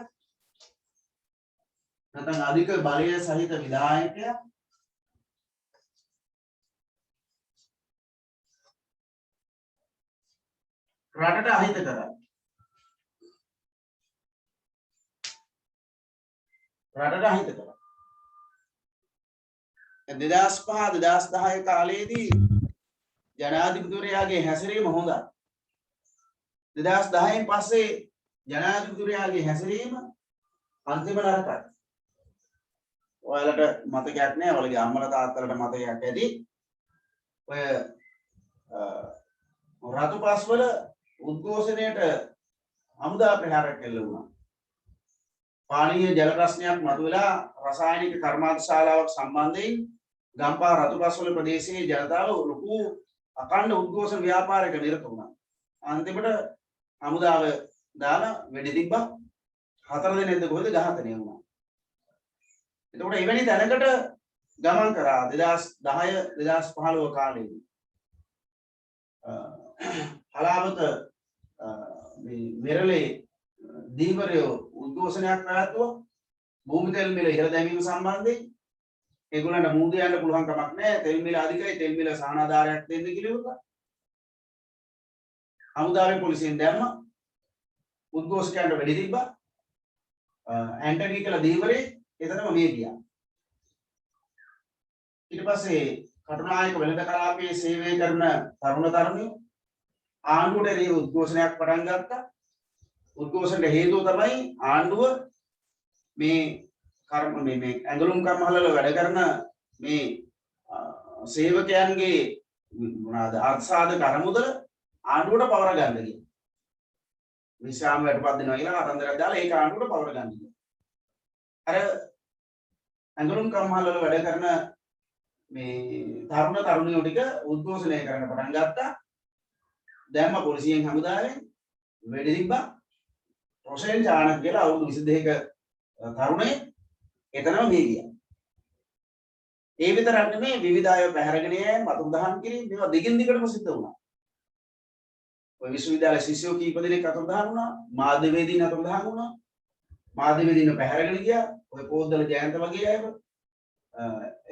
නැත්නම් අධික බලය සහිත විධායකයා රටට අහිත කරයි. රටට අහිත කරයි. 2005 2010 කාලයේදී ජනාධිපතිවරයාගේ හැසිරීම හොඳයි. 2010න් පස්සේ ජනාධිපතිවරයාගේ හැසිරීම අන්තිම නරකයි. ඔයාලට මතකයක් නැහැ, ඔයාලගේ අම්මලා තාත්තලාට මතකයක් ඇති. ඔය රතුපස්වල උද්ඝෝෂණයට හමුදා ප්‍රහාරයක් එල්ල වුණා. පානීය ජල ප්‍රශ්නයක් මතුවලා රසායනික කර්මාන්ත ශාලාවක් සම්බන්ධයෙන් ගම්පහ රතුපස්වල ප්‍රදේශයේ ජනතාව ලොකු අකණ්ඩ උද්ඝෝෂණ ව්‍යාපාරයක නිරත වුණා. අන්තිමට හමුදාව දාලා වෙඩි තිබ්බා. 4 දිනෙන්ද කොහෙද ඝාතනය වුණා. එතකොට එවැනි තැනකට ගමන් කරා 2010 2015 කාලේදී. හලාවත මේ මෙරළේ දීවරයෝ උද්ඝෝෂණයක් පැවැත්වුවා. භූමි තෙල් මිල ඉහළ දැමීම සම්බන්ධයෙන් ඒගොල්ලන්ට මූද යන්න පුළුවන් කමක් නැහැ. තෙල් මිල අධිකයි, තෙල් මිල සහනාධාරයක් දෙන්න කියලා. හමුදාවේ පොලිසියෙන් දැම්මා. උද්ඝෝෂකයන්ට වෙඩි තිබ්බා. ඇන්ටනි කියලා දීවරේ එතනම මිය ගියා. ඊට පස්සේ කටුනායක වෙළඳ කලාපයේ සේවය කරන තරුණ තරුණියෝ ආණ්ඩුවට එරෙහිව උද්ඝෝෂණයක් පටන් ගත්තා. උද්ඝෝෂණයට හේතුව තමයි ආණ්ඩුව මේ ඇඟලුම් කම්හලවල වැඩ කරන මේ සේවකයන්ගේ මොනවාද අර්ථසාධක අරමුදල ආණ්ඩුවට පවර ගන්න කියලා. විශ්‍රාම වැටපත් දෙනවා කියලා කතන්දරයක් දාලා ඒක ආණ්ඩුවට පවර ගන්න කියලා. අර ඇඟලුම් කම්හලවල වැඩ කරන මේ තරුණ තරුණියෝ ටික උද්ඝෝෂණය කරන්න පටන් ගත්තා. දැම්ම පොලිසියෙන් හමුදාවෙන් වෙඩි තිබ්බා. රොෂෙන් චානක් කියලා අවුරුදු 22ක තරුණයෙක් එතනම මිය ගියා. ඒ විතරක් නෙමෙයි විවිධ අය පැහැරගෙන යෑම, අතුරුදහන් කිරීම මේවා දිගින් දිගටම සිද්ධ වුණා. ඔය විශ්වවිද්‍යාල ශිෂ්‍යෝ කීප දෙනෙක් අතුරුදහන් වුණා. මාධ්‍යවේදීන් අතුරුදහන් වුණා. මාධ්‍යවේදීන් පැහැරගෙන ගියා. ඔය පොද්දල ජයන්ත වගේ අයව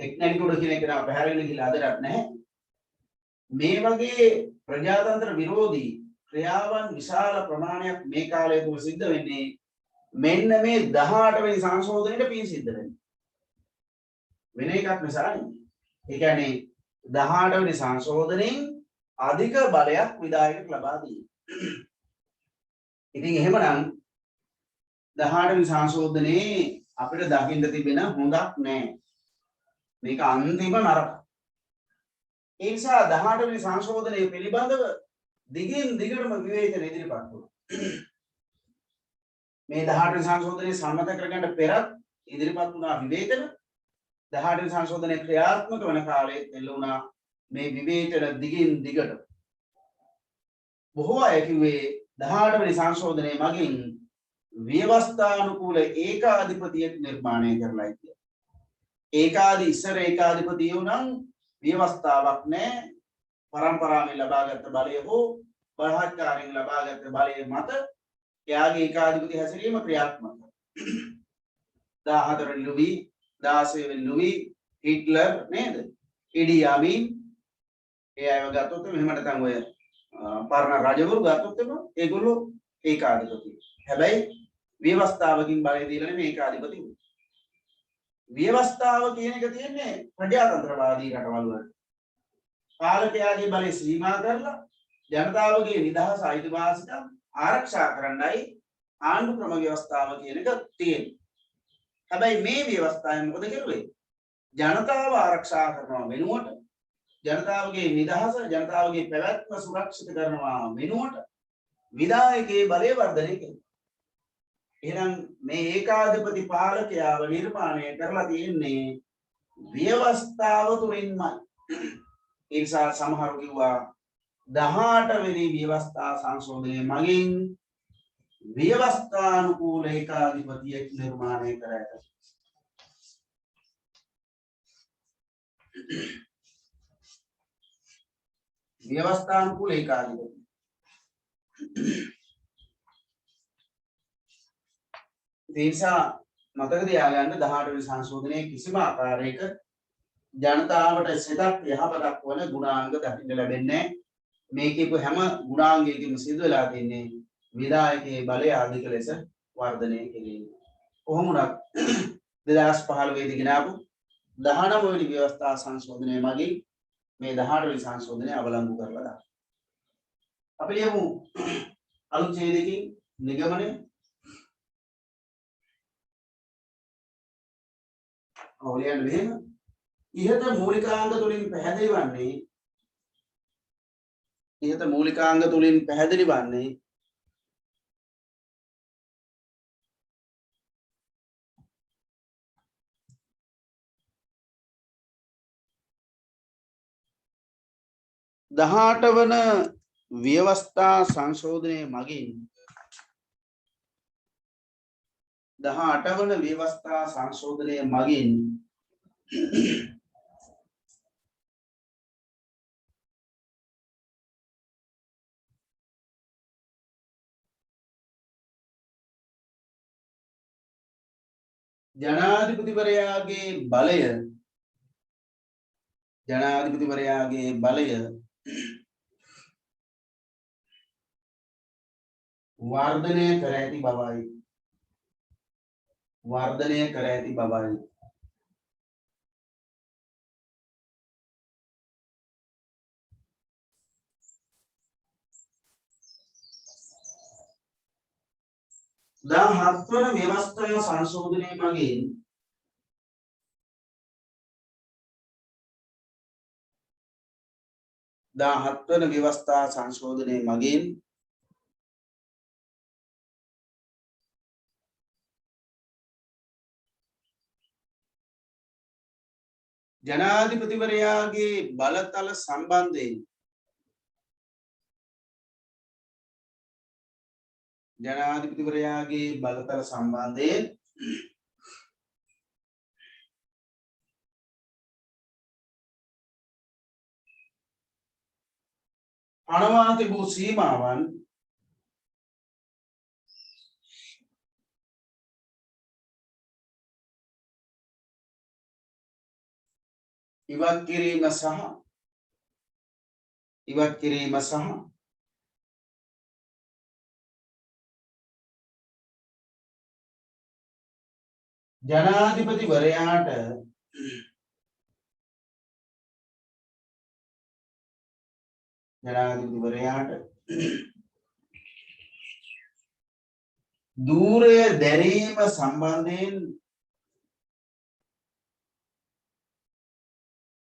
එක්නැලිකොඩ කියන එක නම පැහැරගෙන ගිහලා අදටත් නැහැ. මේ වගේ ප්‍රජාතන්ත්‍ර විරෝධී ක්‍රියාවන් විශාල ප්‍රමාණයක් මේ කාලය තුල සිද්ධ වෙන්නේ මෙන්න මේ 18 වෙනි සංශෝධනයේ පින් සිද්ධ වෙන්නේ. වෙන එකක් නිසා නෙමෙයි. ඒ කියන්නේ 18 වෙනි සංශෝධනයෙන් අධික බලයක් විධායකට ලබා දී. ඉතින් එහෙමනම් 18 වෙනි සංශෝධනයේ අපිට දකින්න තිබෙන හොඳක් නැහැ. මේක අන්තිම නරක. ඒ නිසා 18 වෙනි සංශෝධනයේ පිළිබඳව දිගින් දිගටම විවේචන ඉදිරිපත් වුණා. මේ 18 වෙනි සංශෝධනයේ සම්මත කරගන්න පෙරත් ඉදිරිපත් වුණා විවේචන. 18 වෙනි සංශෝධනයේ ක්‍රියාත්මක වන කාලයේ එල්ල වුණා මේ විවේචන දිගින් දිගට. බොහෝ අය කිව්වේ 18 වෙනි සංශෝධනයේ මගින් ව්‍යවස්ථානුකූල ඒකාධිපතියක් නිර්මාණය කරලා කියලා. ඉස්සර ඒකාධිපතියෝ නම් ව්‍යවස්ථාවක් නැහැ. පරම්පරාවෙන් ලබාගත් බලය හෝ බලහත්කාරයෙන් ලබාගත් බලය මත එයාගේ ඒකාධිපති හැසිරීම ක්‍රියාත්මක. 14 වෙනි ලුයි 16 වෙනි ලුයි හිට්ලර් නේද? ඉඩි අමීන් ඒ අයව ගත්තොත් මෙහෙම නැත්නම් ඔය පරණ රජවරු ගත්තොත් ඒගොල්ලෝ ඒකාධිපති. හැබැයි ව්‍යවස්ථාවකින් බලය දීලා නෙමෙයි ඒකාධිපති වුනේ. ව්‍යවස්ථාව කියන එක තියෙන්නේ ප්‍රජාතන්ත්‍රවාදී රටවල් වල. පාලකයාගේ බලය සීමා කරලා ජනතාවගේ නිදහස අයිතිවාසිකම් ආරක්ෂා කරන්නයි ආණ්ඩු ක්‍රම ව්‍යවස්ථාව කියන එක තියෙන්නේ. හැබැයි මේ ව්‍යවස්ථාවෙන් මොකද කරුවේ? ජනතාව ආරක්ෂා කරනවා වෙනුවට ජනතාවගේ නිදහස, ජනතාවගේ පැවැත්ම සුරක්ෂිත කරනවා වෙනුවට විධායකයේ බලය වර්ධනය කළා. එහෙනම් මේ ඒකාධිපති පාලකයාව නිර්මාණය කරලා තියෙන්නේ ව්‍යවස්ථාව තුලින්මයි. ඒ නිසා සමහරු කිව්වා 18 වෙනි ව්‍යවස්ථා සංශෝධනයේ මගින් ව්‍යවස්ථානුකූල ඒකාධිපතියක් නිර්මාණය කර ඇත. ව්‍යවස්ථානුකූල ඒකාධිපති. ඒ නිසා මතක තියාගන්න 18 වෙනි සංශෝධනයේ කිසිම ආකාරයක ජනතාවට සිතක් යහපතක් වන ගුණාංග දකින්න ලැබෙන්නේ නැහැ. මේකේ හැම ගුණාංගයකින්ම සිදු වෙලා තියෙන්නේ විධායකයේ බලය අධික ලෙස වර්ධනය කිරීම. කොහොම වුණත් 2015 දී ගෙනාවු 19 වෙනි ව්‍යවස්ථා සංශෝධනයේ මගින් මේ 18 වෙනි සංශෝධනය අවලංගු කරලා දාන්න. අපි ලියමු අලුත් ඡේදයකින් නිගමනය. ඔලියන් මෙහෙම ඉහත මූලිකාංග තුලින් පැහැදිලි වන්නේ ඉහත මූලිකාංග තුලින් පැහැදිලි වන්නේ දහඅට වන ව්‍යවස්ථා සංශෝධනය මගින් 18 වන ව්‍යවස්ථා සංශෝධනය මගින් ජනාධිපතිවරයාගේ බලය වර්ධනය කර ඇති බවයි දහහත් වන ව්‍යවස්ථා සංශෝධනය මගින් ජනාධිපතිවරයාගේ බලතල සම්බන්ධයෙන් අනවා තිබූ සීමාවන් ඉවත් කිරීම සහ ජනාධිපතිවරයාට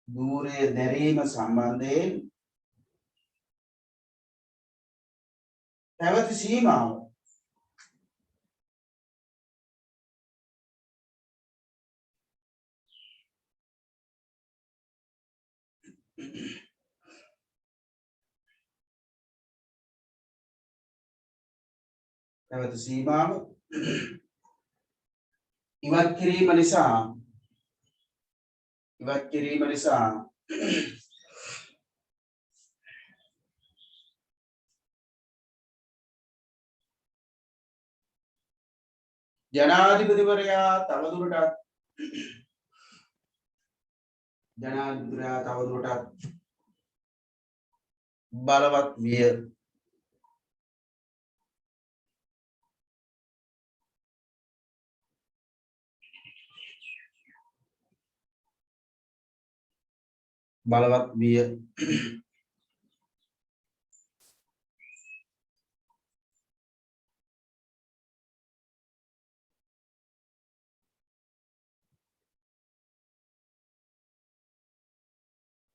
ධූරය දැරීම සම්බන්ධයෙන් පැවති සීමාව ඉවත් කිරීම නිසා ජනාධිපතිවරයා තවදුරටත් බලවත් විය.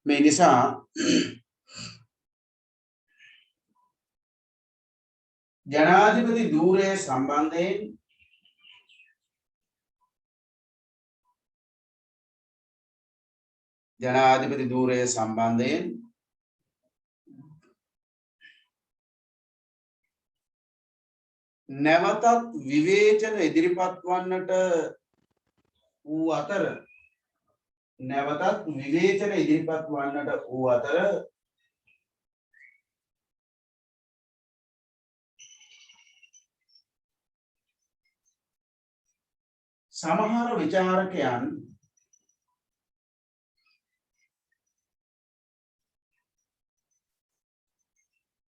මේ නිසා ජනාධිපති ධූරය සම්බන්ධයෙන් නැවතත් විවේචන ඉදිරිපත් වන්නට වූ අතර සමහර විචාරකයන්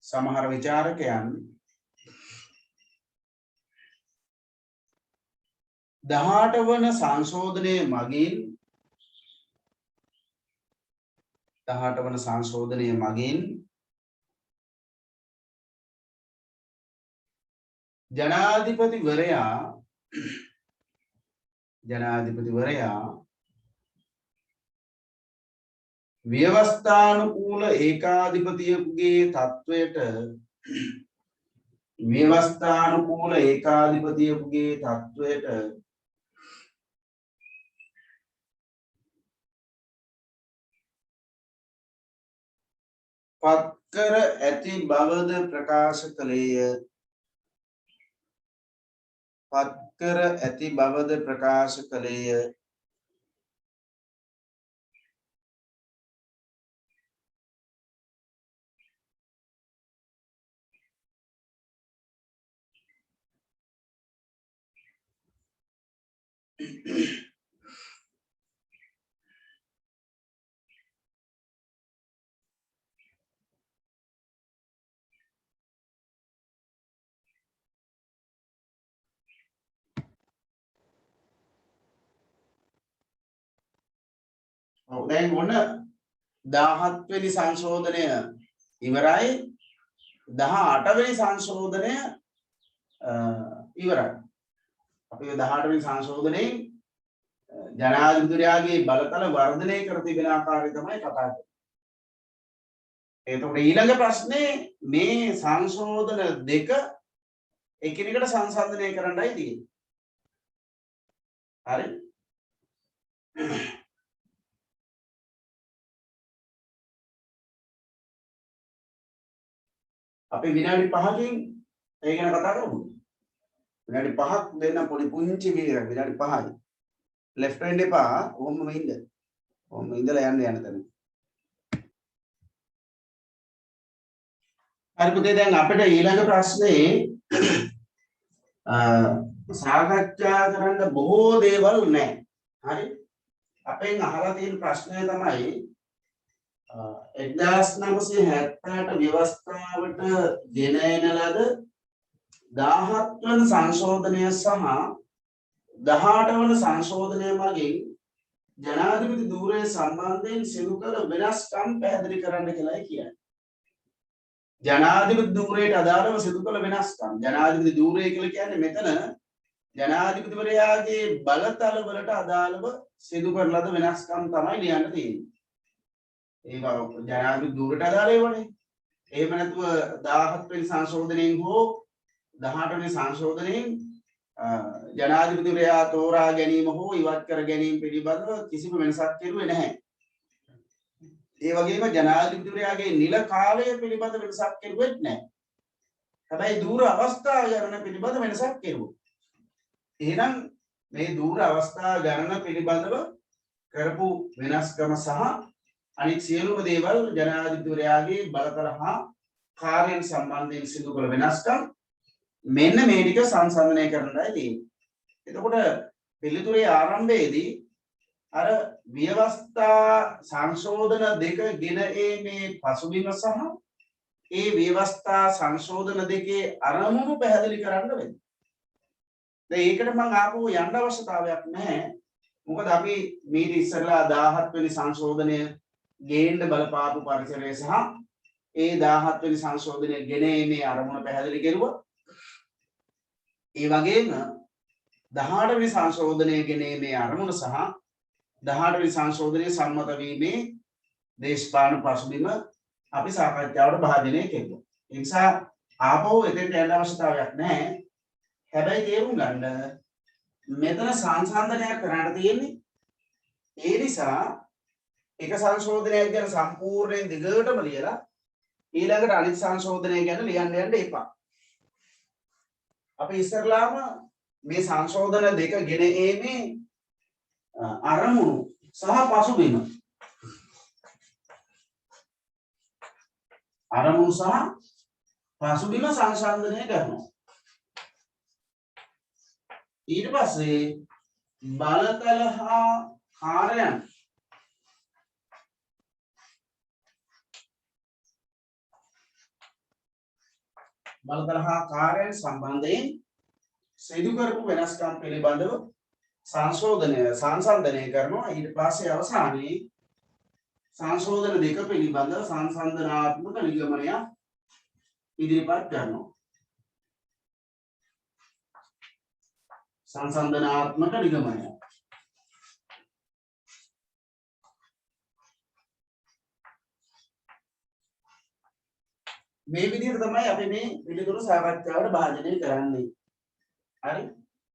සමහර විචාරකයන් 18 වන සංශෝධනයේ මගින් ජනාධිපතිවරයා व्यवस्थानुकूल एकाधिपतियගේ තත්වයට व्यवस्थानुकूल एकाधिपतियගේ තත්වයට පත්කර ඇති බවද ප්‍රකාශ කළේය. පත්කර ඇති බවද ප්‍රකාශ කළේය. දැන් ඔන්න 17 වෙනි සංශෝධනය ඉවරයි 18 වෙනි සංශෝධනය ඉවරයි. අපි 18 වෙනි සංශෝධනයේ ජනාධිපතිතුමාගේ බලතල වර්ධනය කර තිබෙන ආකාරය තමයි කතා කරන්නේ. එතකොට ඊළඟ ප්‍රශ්නේ මේ සංශෝධන දෙක එකිනෙකට සංසන්දනය කරන්නයි තියෙන්නේ. හරි? අපි විනාඩි 5කින් ඒ ගැන කතා කරමු. විනාඩි 5ක් දෙන්න පොඩි පුංචි වීරයක් විනාඩි 5යි. left වෙන්න එපා. ඔහොමම ඉන්න. ඔහොම ඉඳලා යන්න තැන. හරි පුතේ දැන් අපිට ඊළඟ ප්‍රශ්නේ සාකච්ඡා කරන්න බොහෝ දේවල් නැහැ. හරි? අපෙන් අහලා තියෙන ප්‍රශ්නය තමයි 1970ට ව්‍යවස්ථාවට ගෙන එන ලද 17 වන සංශෝධනය සහ 18 වන සංශෝධනය මගින් ජනාධිපති ධූරය සම්බන්ධයෙන් සිදු කළ වෙනස්කම් පැහැදිලි කරන්න කියලායි කියන්නේ. ජනාධිපති ධූරයට අදාළව සිදු කළ වෙනස්කම්. ජනාධිපති ධූරය කියලා කියන්නේ මෙතන ජනාධිපතිවරයාගේ බලතල වලට අදාළව සිදු කරන ලද වෙනස්කම් තමයි ලියන්න තියෙන්නේ. ඒක ජනාධිපති ධූරයට අදාළ ඒවානේ. එහෙම නැතුව 17 වෙනි සංශෝධනයෙන් හෝ 18 වෙනි සංශෝධනයෙන් ජනාධිපතිවරයා තෝරා ගැනීම හෝ ඉවත් කර ගැනීම පිළිබඳව කිසිම වෙනසක් කෙරුවේ නැහැ. ඒ වගේම ජනාධිපතිවරයාගේ නිල කාලය පිළිබඳ වෙනසක් කෙරුවෙත් නැහැ. හැබැයි දූර අවස්ථා ගණන පිළිබඳ වෙනසක් කෙරුවා. එහෙනම් මේ දූර අවස්ථා ගණන පිළිබඳව කරපු වෙනස්කම සහ අනිත් සියලුම දේවල් ජනාධිපතිවරයාගේ බලතල හා කාර්යයන් සම්බන්ධයෙන් සිදු කළ වෙනස්කම් මෙන්න මේ ටික සංසන්දනය කරන්නයි තියෙන්නේ. එතකොට පිළිතුරේ ආරම්භයේදී අර ව්‍යවස්ථා සංශෝධන දෙක ගෙන ඒමේ පසුබිම සහ ඒ ව්‍යවස්ථා සංශෝධන දෙකේ අරමුණු පැහැදිලි කරන්න වෙනවා. දැන් ඒකට මම ආපහු යන්න අවශ්‍යතාවයක් නැහැ. මොකද අපි මීට ඉස්සරලා 17 වෙනි සංශෝධනය ගේන්න බලපාපු පරිසරය සහ ඒ 17 වෙනි සංශෝධනය ගෙන ඒමේ අරමුණ පැහැදිලි කෙරුවා. ඒ වගේම 18 වෙනි සංශෝධනය ගෙන ඒමේ අරමුණ සහ 18 වෙනි සංශෝධනයේ සම්මත වීමේ දේශපාලන පසුබිම අපි සාකච්ඡාවට භාජනය කෙරුවා. ඒ නිසා ආපහු එතෙන්ට යන්න අවශ්‍යතාවයක් නැහැ. හැබැයි තේරුම් ගන්න මෙතන සංසන්දනයක් කරන්න තියෙන්නේ. ඒ නිසා එක සංශෝධනයක් ගැන සම්පූර්ණයෙන් දිගටම ලියලා ඊළඟට අනිත් සංශෝධනය ගැන ලියන්න යන්න එපා. අපි ඉස්සරලාම මේ සංශෝධන දෙක ගෙන ඒමේ අරමුණු සහ පසුබිම අරමුණු සහ පසුබිම සංසන්දනය කරනවා. ඊට පස්සේ බලතල හා කාර්යයන් බලතල හා කාර්යයන් සම්බන්ධයෙන් සිදු කරපු වෙනස්කම් පිළිබඳව සංසන්දනය කරනවා. ඊට පස්සේ අවසානයේ සංශෝධන දෙක පිළිබඳව සංසන්දනාත්මක නිගමනයක් ඉදිරිපත් කරනවා. සංසන්දනාත්මක නිගමනයක් මේ විදිහට තමයි අපි මේ පිළිතුරු සාකච්ඡාවට භාජනය කරන්නේ. හරි?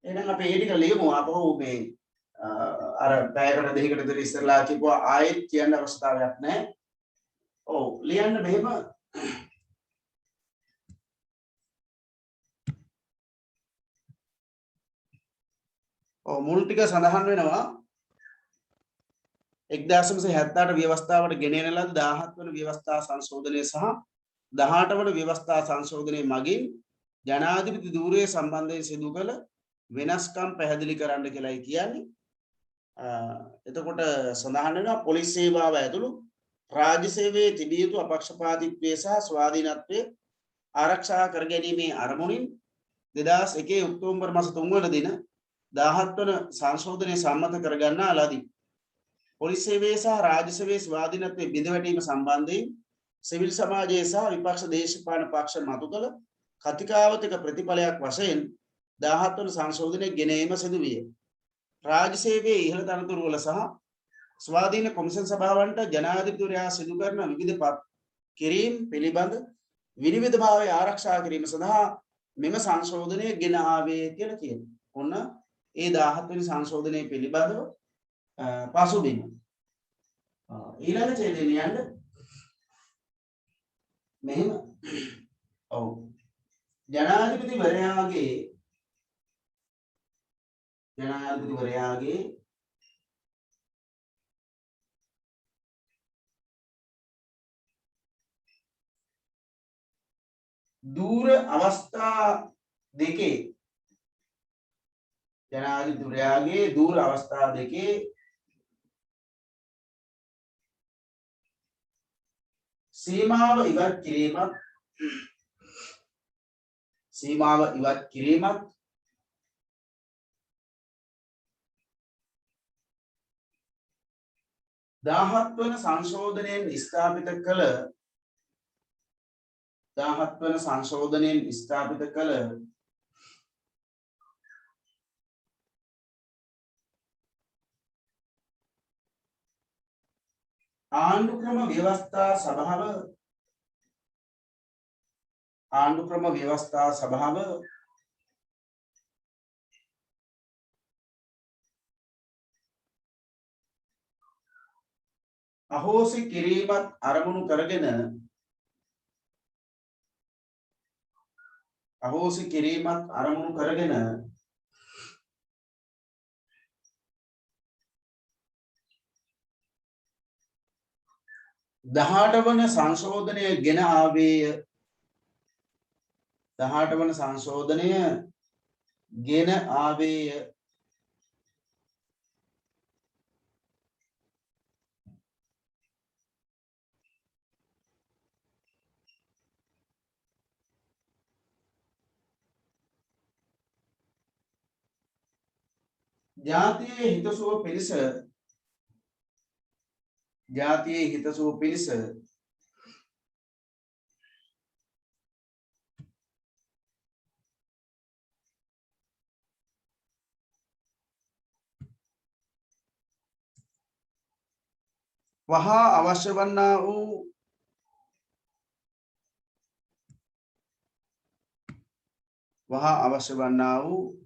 එහෙනම් අපි ඒ ටික ලියමු අපෝ මේ අර පැයකට දෙකකට විතර ඉස්සරලා කිව්වා ආයෙත් කියන්න අවශ්‍යතාවයක් නැහැ. ඔව් ලියන්න මෙහෙම ඔව් මුල් ටික සඳහන් වෙනවා 1978 ව්‍යවස්ථාවට ගෙනෙන ලද 17 වන ව්‍යවස්ථා සංශෝධනය සහ 18 වන ව්‍යවස්ථා සංශෝධනය මගින් ජනාධිපති ධූරයේ සම්බන්ධයෙන් සිදු කළ වෙනස්කම් පැහැදිලි කරන්න කියලායි කියන්නේ. එතකොට සඳහන් වෙනවා පොලිස් සේවාව ඇතුළු රාජ්‍ය සේවයේ තිබිය යුතු අපක්ෂපාතීත්වය සහ ස්වාධීනත්වය ආරක්ෂා කර ගැනීමේ අරමුණින් 2001 ඔක්තෝබර් මාස 3 වන දින 17 වන සංශෝධනය සම්මත කර ගන්නා ලදී. පොලිස් සේවයේ සහ රාජ්‍ය සේවයේ ස්වාධීනත්වයේ බිඳවැටීම සම්බන්ධයෙන් සිවිල් සමාජයේ සහ විපක්ෂ දේශපාලන පක්ෂ මතු කළ කතිකාවතක ප්‍රතිඵලයක් වශයෙන් 17 වන සංශෝධනය ගෙන ඒම සිදු විය. රාජ්‍ය සේවයේ ඉහළ තනතුරු වල සහ ස්වාධීන කොමිෂන් සභාවන්ට ජනාධිපතිවරයා සිදු කරන විවිධ පත් කිරීම පිළිබඳ විනිවිදභාවය ආරක්ෂා කිරීම සඳහා මෙම සංශෝධනය ගෙන ආවේ කියලා කියනවා. ඔන්න ඒ 17 වෙනි සංශෝධනය පිළිබඳව පසුබිම. ඊළඟ ඡේදයෙන් යන්න මෙහෙම ඔව් ජනාධිපතිවරයාගේ දූර අවස්ථා දෙකේ සීමාව ඉවත් කිරීමත් 17 වන සංශෝධනයෙන් ස්ථාපිත කළ ආණ්ඩුක්‍රම ව්‍යවස්ථා සභාව අහෝසි කිරීමත් අරමුණු කරගෙන 18 වන සංශෝධනය ගෙන ආවේය. ජාතියේ හිතසුව පිණිස වහා අවශ්‍ය වන්නා වූ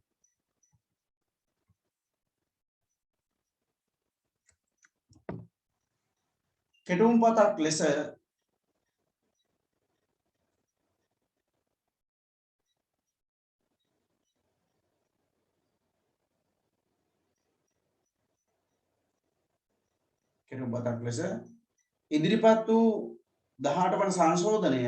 කෙටුම්පතක් ලෙස ඉදිරිපත් වූ 18 වන සංශෝධනය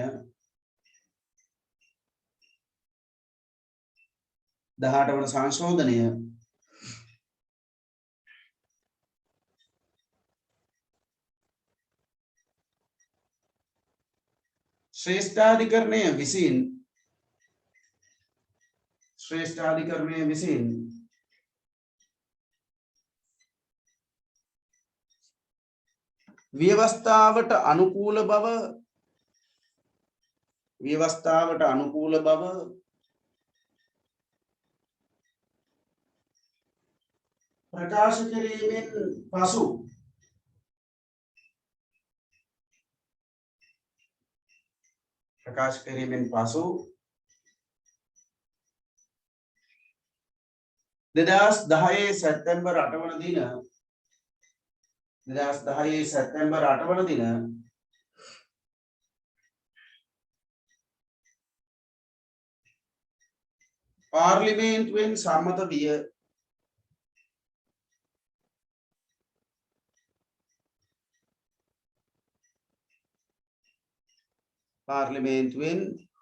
ශ්‍රේෂ්ඨාධිකරණය විසින් ව්‍යවස්ථාවට අනුකූල බව ප්‍රකාශ කිරීමෙන් පසු ප්‍රකාශ කිරීමෙන් පසු 2010 සැප්තැම්බර් 8 වන දින 2010 සැප්තැම්බර් 8 වන දින පාර්ලිමේන්තුවෙන් සම්මත විය පාර්ලිමේන්තුවෙන්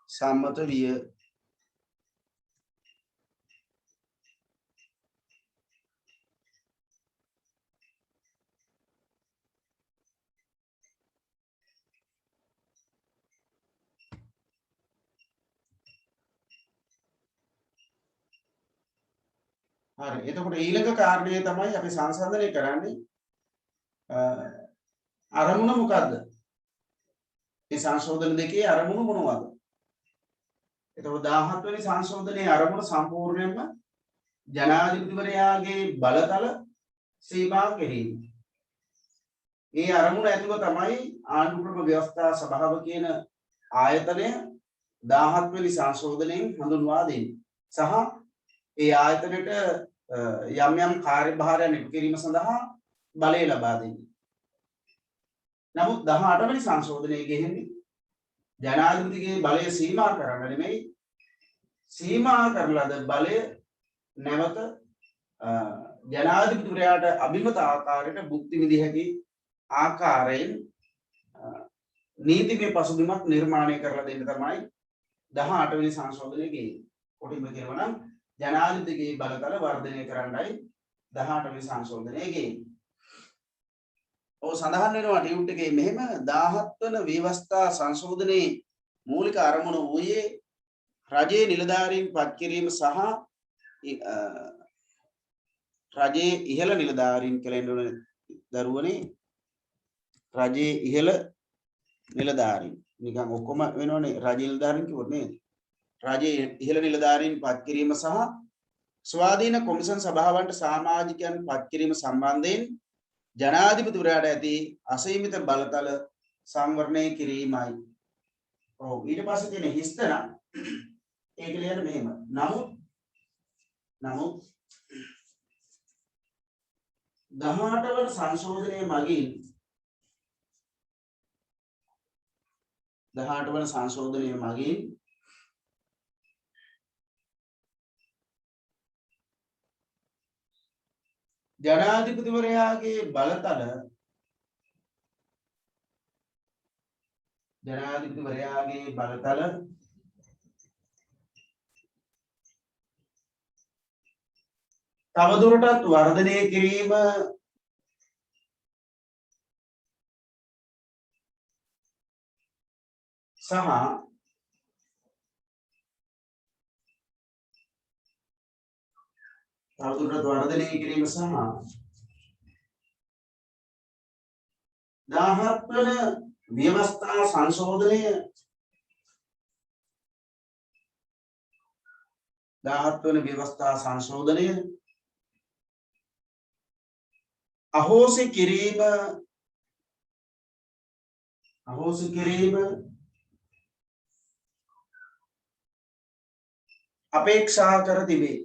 සම්මත විය හරි එතකොට ඊළඟ කාරණය තමයි අපි සංසන්දනය කරන්නේ අරමුණ මොකද්ද මේ සංශෝධන දෙකේ අරමුණ මොනවද එතකොට 17 වෙනි සංශෝධනයේ අරමුණ සම්පූර්ණයෙන්ම ජනාධිපතිවරයාගේ බලතල සීමා කිරීම. මේ අරමුණ ඇතුව තමයි ආණ්ඩුක්‍රම ව්‍යවස්ථා සභාව කියන ආයතනය 17 වෙනි සංශෝධනයෙන් හඳුන්වා දෙන්නේ. සහ ඒ ආයතනයට යම් යම් කාර්යභාරයන් ඉටු කිරීම සඳහා බලය ලබා දෙන්නේ. නමුත් 18 වෙනි සංශෝධනයේ ගෙහෙන්නේ ජනාධිපතිගේ බලය සීමා කරන්න නෙමෙයි සීමා කරන ලද බලය නැවත ජනාධිපතිවරයාට අභිමත ආකාරයට භුක්ති විඳිය හැකි ආකාරයෙන් නීතිමය පසුබිමක් නිර්මාණය කරලා දෙන්න තමයි 18 වෙනි සංශෝධනයේ ගෙන්නේ. කොටින්ම කියනවා නම් ජනාධිපතිගේ බලතල වර්ධනය කරන්නයි 18 වෙනි සංශෝධනයේ ගෙන්නේ. ඔව් සඳහන් වෙනවා ටියුට් එකේ මෙහෙම 17 වන ව්‍යවස්ථා සංශෝධනයේ මූලික අරමුණ වූයේ රජයේ නිලධාරීන් පත් කිරීම සහ රජයේ ඉහළ නිලධාරීන් කියලා ඉන්න දරුවනේ රජයේ ඉහළ නිලධාරීන් නිකන් ඔක්කොම වෙනවනේ රජයේ නිලධාරීන් කිව්වොත් නේද රජයේ ඉහළ නිලධාරීන් පත් කිරීම සහ ස්වාධීන කොමිසම් සභාවන්ට සමාජිකයන් පත් කිරීම සම්බන්ධයෙන් ජනාධිපතිවරයාට ඇති අසීමිත බලතල සංවර්ණය කිරීමයි. ඔව් ඊට පස්සේ තියෙන හිස්තන ඒක ලියන්න මෙහෙම. නමුත් 18 වන සංශෝධනයේ මගින් 18 වන සංශෝධනයේ මගින් ජනාධිපතිවරයාගේ බලතල තවදුරටත් වර්ධනය කිරීම සහ තවදුරටත් වර්ධනය කිරීම සහ 17 වන ව්‍යවස්ථා සංශෝධනය 17 වන ව්‍යවස්ථා සංශෝධනය අහෝසි කිරීම අපේක්ෂා කර තිබේ.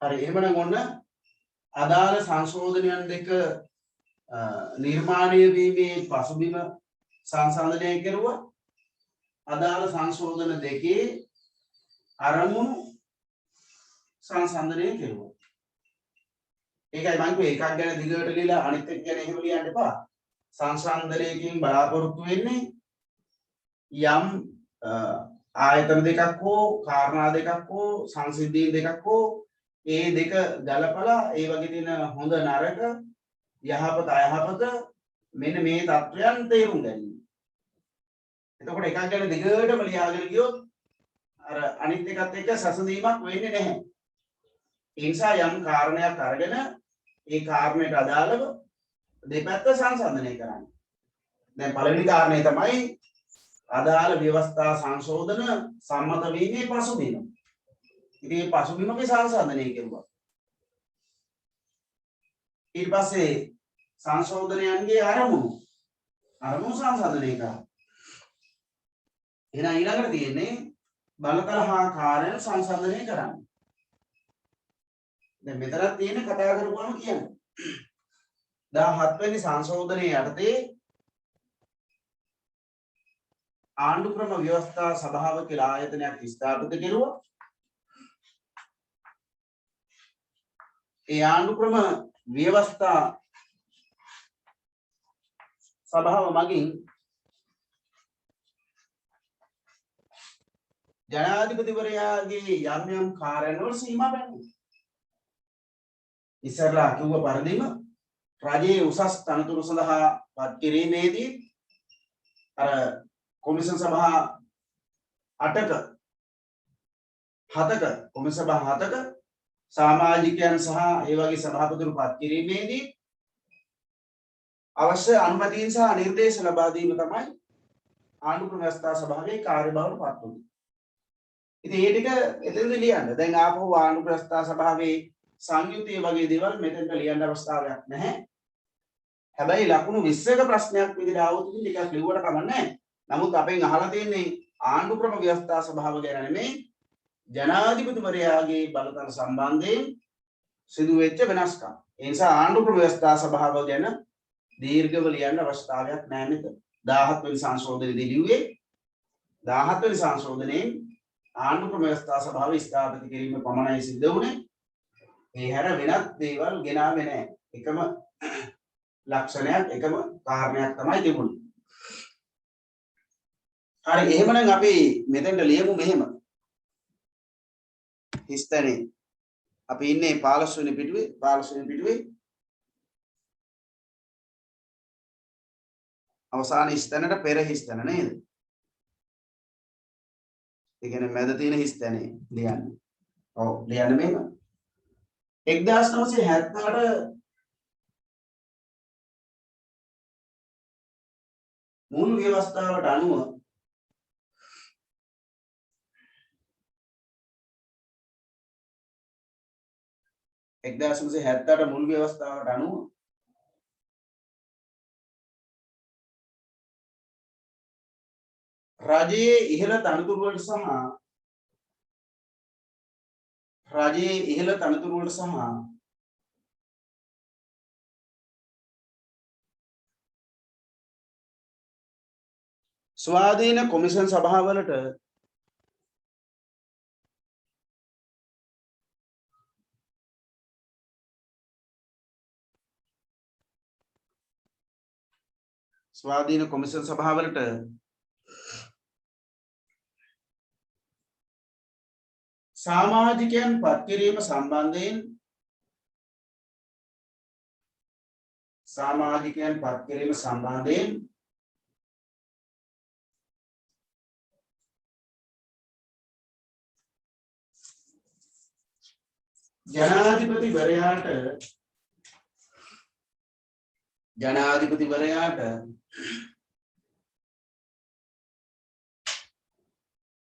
හරි එහෙමනම් ඔන්න අදාළ සංශෝධනයන් දෙක නිර්මාණය වීමේ පසුබිම සංසන්දනය කෙරුවා. අදාළ සංශෝධන දෙකේ අරමුණු සංසන්දනය කෙරුවා. ඒකයි මම කිව්වේ එකක් ගැන දිගට ලියලා අනිත් එක ගැන එහෙම ලියන්න එපා. සංසන්දනයකින් බලාපොරොත්තු වෙන්නේ යම් ආයතන දෙකක් හෝ කාරණා දෙකක් හෝ සංසිද්ධීන් දෙකක් හෝ ඒ දෙක ගලපලා ඒ වගේ තියෙන හොඳ නරක යහපත අයහපත මෙන්න මේ தත්වයන් තේරුම් ගැනීම. එතකොට එකක් ගැන දිගටම ලියාගෙන ගියොත් අර අනිත් එකත් එක්ක සැසඳීමක් වෙන්නේ නැහැ. ඒ නිසා යම් කාරණයක් අරගෙන ඒ කාරණයට අදාළව දෙපැත්ත සංසන්දනය කරන්න. දැන් පළවෙනි කාරණය තමයි අදාළ ව්‍යවස්ථා සංශෝධන සම්මත වීමේ පසුබිම. ඉතින් මේ පසුබිමක සංසන්දනය කෙරුවා. ඊට පස්සේ සංශෝධනයන්ගේ අරමුණු සංසන්දනය කරා. එහෙනම් ඊළඟට තියෙන්නේ බලතල හා කාර්යන සංසන්දනය කරන්න. දැන් මෙතනක් තියෙන්නේ කතා කරපුවම කියන්නේ 17 වෙනි සංශෝධනයේ යටතේ ආණ්ඩු ක්‍රම ව්‍යවස්ථා සභාව කියලා ආයතනයක් ස්ථාපිත කෙරුවා. ඒ ආණ්ඩු ක්‍රම ව්‍යවස්ථා සභාව මගින් ජනාධිපතිවරයාගේ යම් කාර්යයන් වල සීමා බැඳුණා. ඉස්සරලා කිව්ව පරිදිම රජයේ උසස් තනතුරු සඳහා පත් කිරීමේදී අර කොමිෂන් සභා 8ක 7ක කොමිෂන් සභා 7ක සමාජිකයන් සහ ඒ වගේ සභාපතිවරු පත් කිරීමේදී අවශ්‍ය අනුමැතීන් සහ නිර්දේශ ලබා දීම තමයි ආණ්ඩු ක්‍රම ව්‍යවස්ථා සභාවේ කාර්යභාරයට පත් වුනේ. ඉතින් ඒ ටික එතනදී ලියන්න. දැන් ආපහු ආණ්ඩු ක්‍රම ව්‍යවස්ථා සභාවේ සංයුතිය වගේ දේවල් මෙතෙන්ට ලියන්න අවස්ථාවක් නැහැ. හැබැයි ලකුණු 20ක ප්‍රශ්නයක් විදිහට ආවොත් ඉතින් ටිකක් ලියුවට කමක් නැහැ. නමුත් අපෙන් අහලා තියෙන්නේ ආණ්ඩු ක්‍රම ව්‍යවස්ථා සභාව ගැන නෙමෙයි ජනාධිපතිවරයාගේ බලතල සම්බන්ධයෙන් සිදුවෙච්ච වෙනස්කම්. ඒ නිසා ආණ්ඩු ක්‍රම ව්‍යවස්ථා සභාව ගැන දීර්ඝව ලියන්න අවස්ථාවක් නැහැ මෙතන. 17 වෙනි සංශෝධනයේදී ලිව්වේ 17 වෙනි සංශෝධනයෙන් ආණ්ඩු ක්‍රම ව්‍යවස්ථා සභාව ස්ථාපිත කිරීම පමණයි සිද්ධ වුනේ. ඒ හැර වෙනත් දේවල් ගෙනාවේ නැහැ. එකම ලක්ෂණයක් එකම කාරණයක් තමයි තිබුණේ. හරි එහෙමනම් අපි මෙතෙන්ට ලියමු මෙහෙම. හිස්තැනේ අපි ඉන්නේ 15 වෙනි පිටුවේ අවසාන හිස්තැනට පෙර හිස්තැන නේද? ඒ කියන්නේ මැද තියෙන හිස්තැනේ ලියන්නේ. ඔව් ලියන්න මෙහෙම. 1978 මුල් ව්‍යවස්ථාවට අනුව මුල් ව්‍යවස්ථාවට අනුව රජයේ ඉහළ තනතුරු වලට සහ ස්වාධීන කොමිෂන් සභාවලට සමාජිකයන් පත් කිරීම සම්බන්ධයෙන් ජනාධිපතිවරයාට